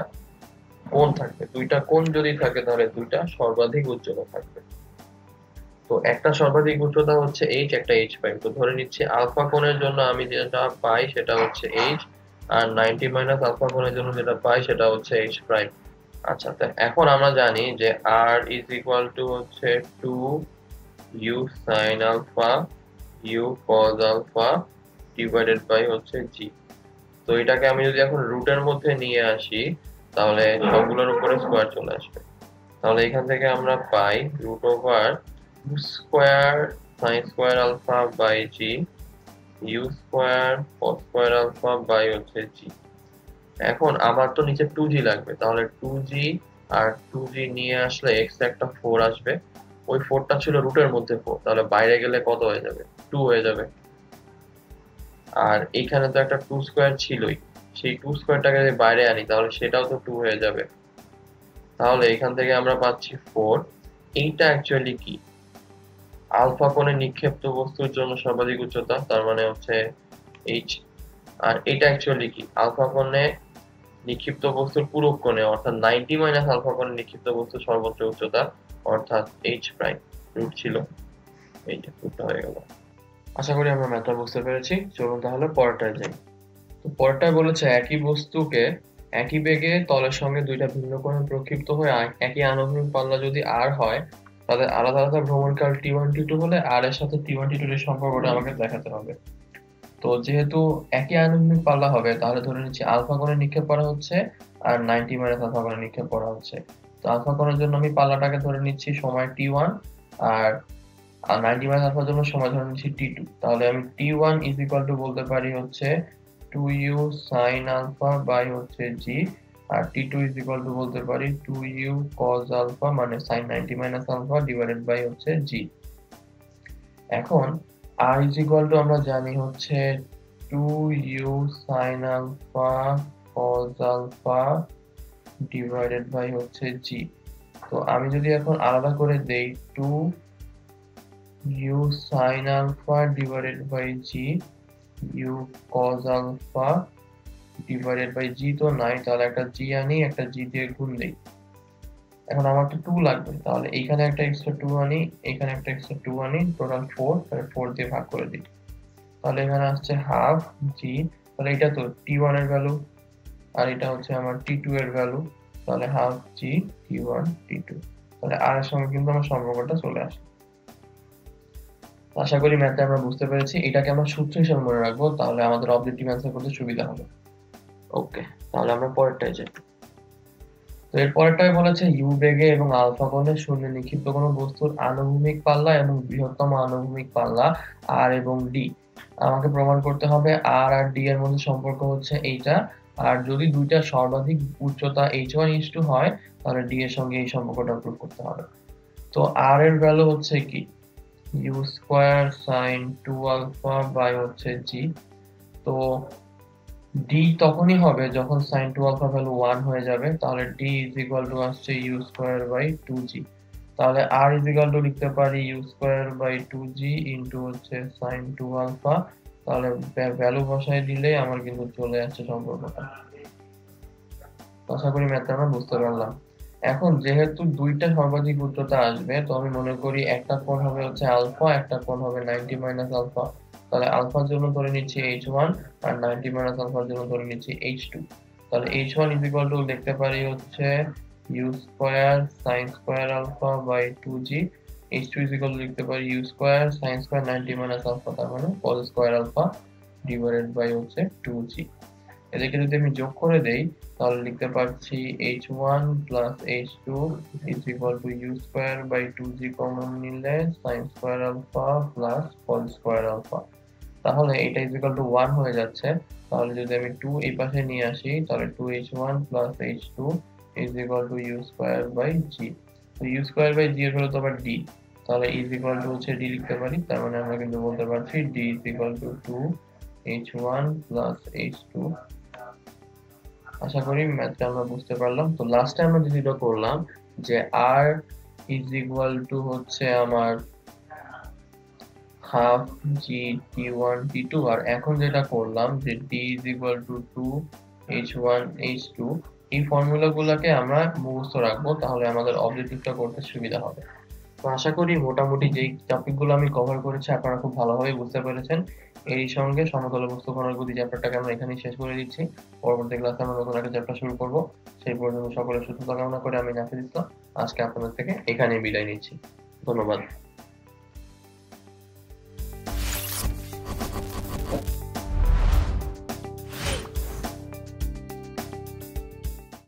Speaker 2: কোণ থাকবে। দুইটা কোণ যদি থাকে তাহলে দুইটা সর্বাধিক উচ্চতা থাকবে। তো একটা সর্বাধিক উচ্চতা হচ্ছে h, একটা h প্রাইম। তো ধরে নিচ্ছি আলফা কোণের জন্য আমি যেটা পাই সেটা হচ্ছে h, আর 90 মাইনাস আলফা কোণের জন্য যেটা পাই সেটা হচ্ছে h প্রাইম। আচ্ছা, তো এখন আমরা জানি যে r ইজ ইকুয়াল টু হচ্ছে 2u sin alpha u cos alpha divided by হচ্ছে g। তো এটাকে আমি যদি এখন রুটের মধ্যে নিয়ে আসি তাহলে সবগুলোর উপরে স্কয়ার চলে আসবে। তাহলে এখান থেকে আমরা পাই root over square sin square alpha by g u square cos square alpha by হচ্ছে জি। এখন আমার তো নিচে 2g লাগবে, তাহলে 2g আর 2g নিয়ে আসলে এক্স একটা 4 আসবে। ওই 4টা ছিল রুটের মধ্যে 4, তাহলে বাইরে গেলে কত হয়ে যাবে? 2 হয়ে যাবে। আর এখানে তো একটা 2 স্কোয়ার ছিলই, সেই 2 স্কোয়ারটাকে যদি বাইরে আনি তাহলে সেটাও তো 2 হয়ে যাবে। তাহলে এখান থেকে আমরা পাচ্ছি 4। এইটা অ্যাকচুয়ালি কি? আলফা কোণে নিক্ষেপ্ত বস্তুর জন্য সর্বাধিক উচ্চতা, তার মানে হচ্ছে এইচ। আর এটা অ্যাকচুয়ালি কি? আলফা কোণে নিক্ষিপ্ত বস্তুর পূরক কোণে অর্থাৎ 90 মাইনাস আলফা কোণে নিক্ষিপ্ত বস্তুর সর্বোচ্চ উচ্চতা অর্থাৎ এইচ প্রাইম। রুট ছিল, এই যে রুটটা হয়ে গেল।
Speaker 1: আশা করি আমরা ম্যাথটা বুঝতে পেরেছি। চলুন তাহলে পরেরটায় যাই। তো পরেরটায় বলেছে একই বস্তুকে একই বেগে তলের সঙ্গে দুইটা ভিন্ন কোণে প্রক্ষিপ্ত হয়ে একই আনুভূমিক পাল্লা যদি আর হয়, তাদের আলাদা আলাদা ভ্রমণকাল টি1 টি2 হলে আর এর সাথে টি1 টি2 এর সম্পর্কটা আমাকে দেখাতে হবে। তো যেহেতু একই আনুভূমিক পাল্লা হবে, তাহলে ধরে নিচ্ছি আলফা কোণে নিক্ষেপ করা হচ্ছে আর 90 মাইনাস আলফা কোণে নিক্ষেপ করা হচ্ছে। তো আলফা কোণের জন্য আমি পাল্লাটাকে ধরে নিচ্ছি সময় টি1, আর 90 মাইনাস আলফার জন্য সময় ধরে নিচ্ছি টি2। তাহলে আমি টি1 ইজ ইকুয়াল টু বলতে পারি হচ্ছে 2u sin আলফা বাই হচ্ছে জি, আর টি2 ইজ ইকুয়াল টু বলতে পারি 2u cos আলফা মানে sin 90 minus alpha divided by হচ্ছে জি। এখন r ইজ ইকুয়াল টু আমরা জানি হচ্ছে 2u sin alpha cos alpha divided by হচ্ছে জি। তো আমি যদি এখন আলাদা করে দেই 2u sin alpha divided by g, u cos alpha divided by g তো নাই, তাহলে একটা জি আনি, একটা জি দিয়ে গুণ দেই। এখন আমার তো 2 লাগবে, তাহলে এইখানে একটা এক্সট্রা 2 আনি, এখানে একটা এক্সট্রা 2 আনি, টোটাল 4, তাহলে 4 দিয়ে ভাগ করে দিই। তাহলে এখানে আসছে হাফ জি, তাহলে এটা তো টি1 এর ভ্যালু আর এটা হচ্ছে আমার টি2 এর ভ্যালু, তাহলে হাফ জি টি1 টি2। তাহলে আর এর সঙ্গে কিন্তু আমার সম্পর্কটা চলে আসে। আশা করি ম্যাথটা আমরা বুঝতে পেরেছি। এটাকে আমরা সূত্র হিসেবে মনে রাখবো, তাহলে আমাদের অবজেক্টিভ অ্যান্সার করতে সুবিধা হবে। ওকে, তাহলে আমরা পরেরটায় যাই। তো এর পরেরটায় বলেছে ইউ বেগে এবং আলফা কোণে শূন্যে নিক্ষিপ্ত কোনো বস্তুর আনুভূমিক পাল্লা এবং বৃহত্তম আনুভূমিক পাল্লা আর এবং ডি। আমাকে প্রমাণ করতে হবে আর আর ডি এর মধ্যে সম্পর্ক হচ্ছে এইটা, আর যদি দুইটা সর্বাধিক উচ্চতা h1 h2 হয়, তাহলে ডি এর সঙ্গে এই সম্পর্কটা প্রুভ করতে হবে। তো আর এর ভ্যালু হচ্ছে কি? U square sine 2 alpha by হচ্ছে জি। তো ডি তখনই হবে যখন sin 2 আলফা ভ্যালু 1 হয়ে যাবে, তাহলে ডি ইজ ইকুয়াল টু আসছে ইউ স্কোয়ার বাই 2জি। তাহলে আর ইজ ইকুয়াল টু লিখতে পারি ইউ স্কোয়ার বাই 2জি ইন্টু হচ্ছে sin 2 আলফা। তাহলে ভ্যালু বসায় দিলে আমার কিন্তু চলে আসছে সম্পর্কটা। আশা করি ম্যাথটা আমরা বুঝতে পারলাম। এখন যেহেতু দুইটা সর্বাধিক উচ্চতা আসবে, তো আমি মনে করি একটা কোণ হবে হচ্ছে আলফা, একটা কোণ হবে 90 মাইনাস আলফা। তাহলে আলফার জন্য ধরে নিচ্ছি h1 আর 90 মাইনাস আলফার জন্য ধরে নিচ্ছি h2। তাহলে h1 ইজ ইকুয়াল টু লিখতে পারি হচ্ছে u square sin square alpha by 2g, h2 is equal to লিখতে পারি u square sin square 90 minus alpha, তার মানে cos square alpha divided by হচ্ছে 2g। এদেরকে যদি আমি যোগ করে দেই, তাহলে লিখতে পারছি h1 plus h2 is equal to u square by 2g, common নিলে sin square alpha plus cos square alpha. তাহলে এটা ইজ ইকুয়াল টু 1 হয়ে যাচ্ছে। তাহলে যদি আমি 2 এই পাশে নিয়ে আসি, তাহলে 2h1 plus h2 is equal to u square by g। তো u স্কয়ার বাই g এর হলো তো আবার d, তাহলে ইজ ইকুয়াল টু হচ্ছে d লিখতে পারি। তার মানে আমরা কিন্তু বলতে পারছি d is equal two 2h1 plus h2। আশা করি ম্যাথটা আমরা বুঝতে পারলাম। তো লাস্টে আমরা যেটা করলাম যে r ইজ ইকুয়াল টু হচ্ছে আমার হাফ জি টি1 টি2, আর এখন যেটা করলাম যে d is equal two 2h1 h2, এই ফর্মুলাগুলোকে আমরা মুখস্থ রাখবো, তাহলে আমাদের অবজেক্টিভটা করতে সুবিধা হবে। তো আশা করি মোটামুটি যেই টপিকগুলো আমি কভার করেছি আপনারা খুব ভালোভাবে বুঝতে পেরেছেন। এই সঙ্গে সমতল বস্তু কণার গতি চ্যাপ্টারটাকে আমরা এখানেই শেষ করে দিচ্ছি। পরবর্তী ক্লাসে আমরা নতুন একটা চ্যাপ্টার শুরু করব। সেই পর্যন্ত সকলের সুস্থতা কামনা করে আমি নাফিজ ইসলাম আজকে আপনাদের থেকে এখানেই বিদায় নিচ্ছি। ধন্যবাদ।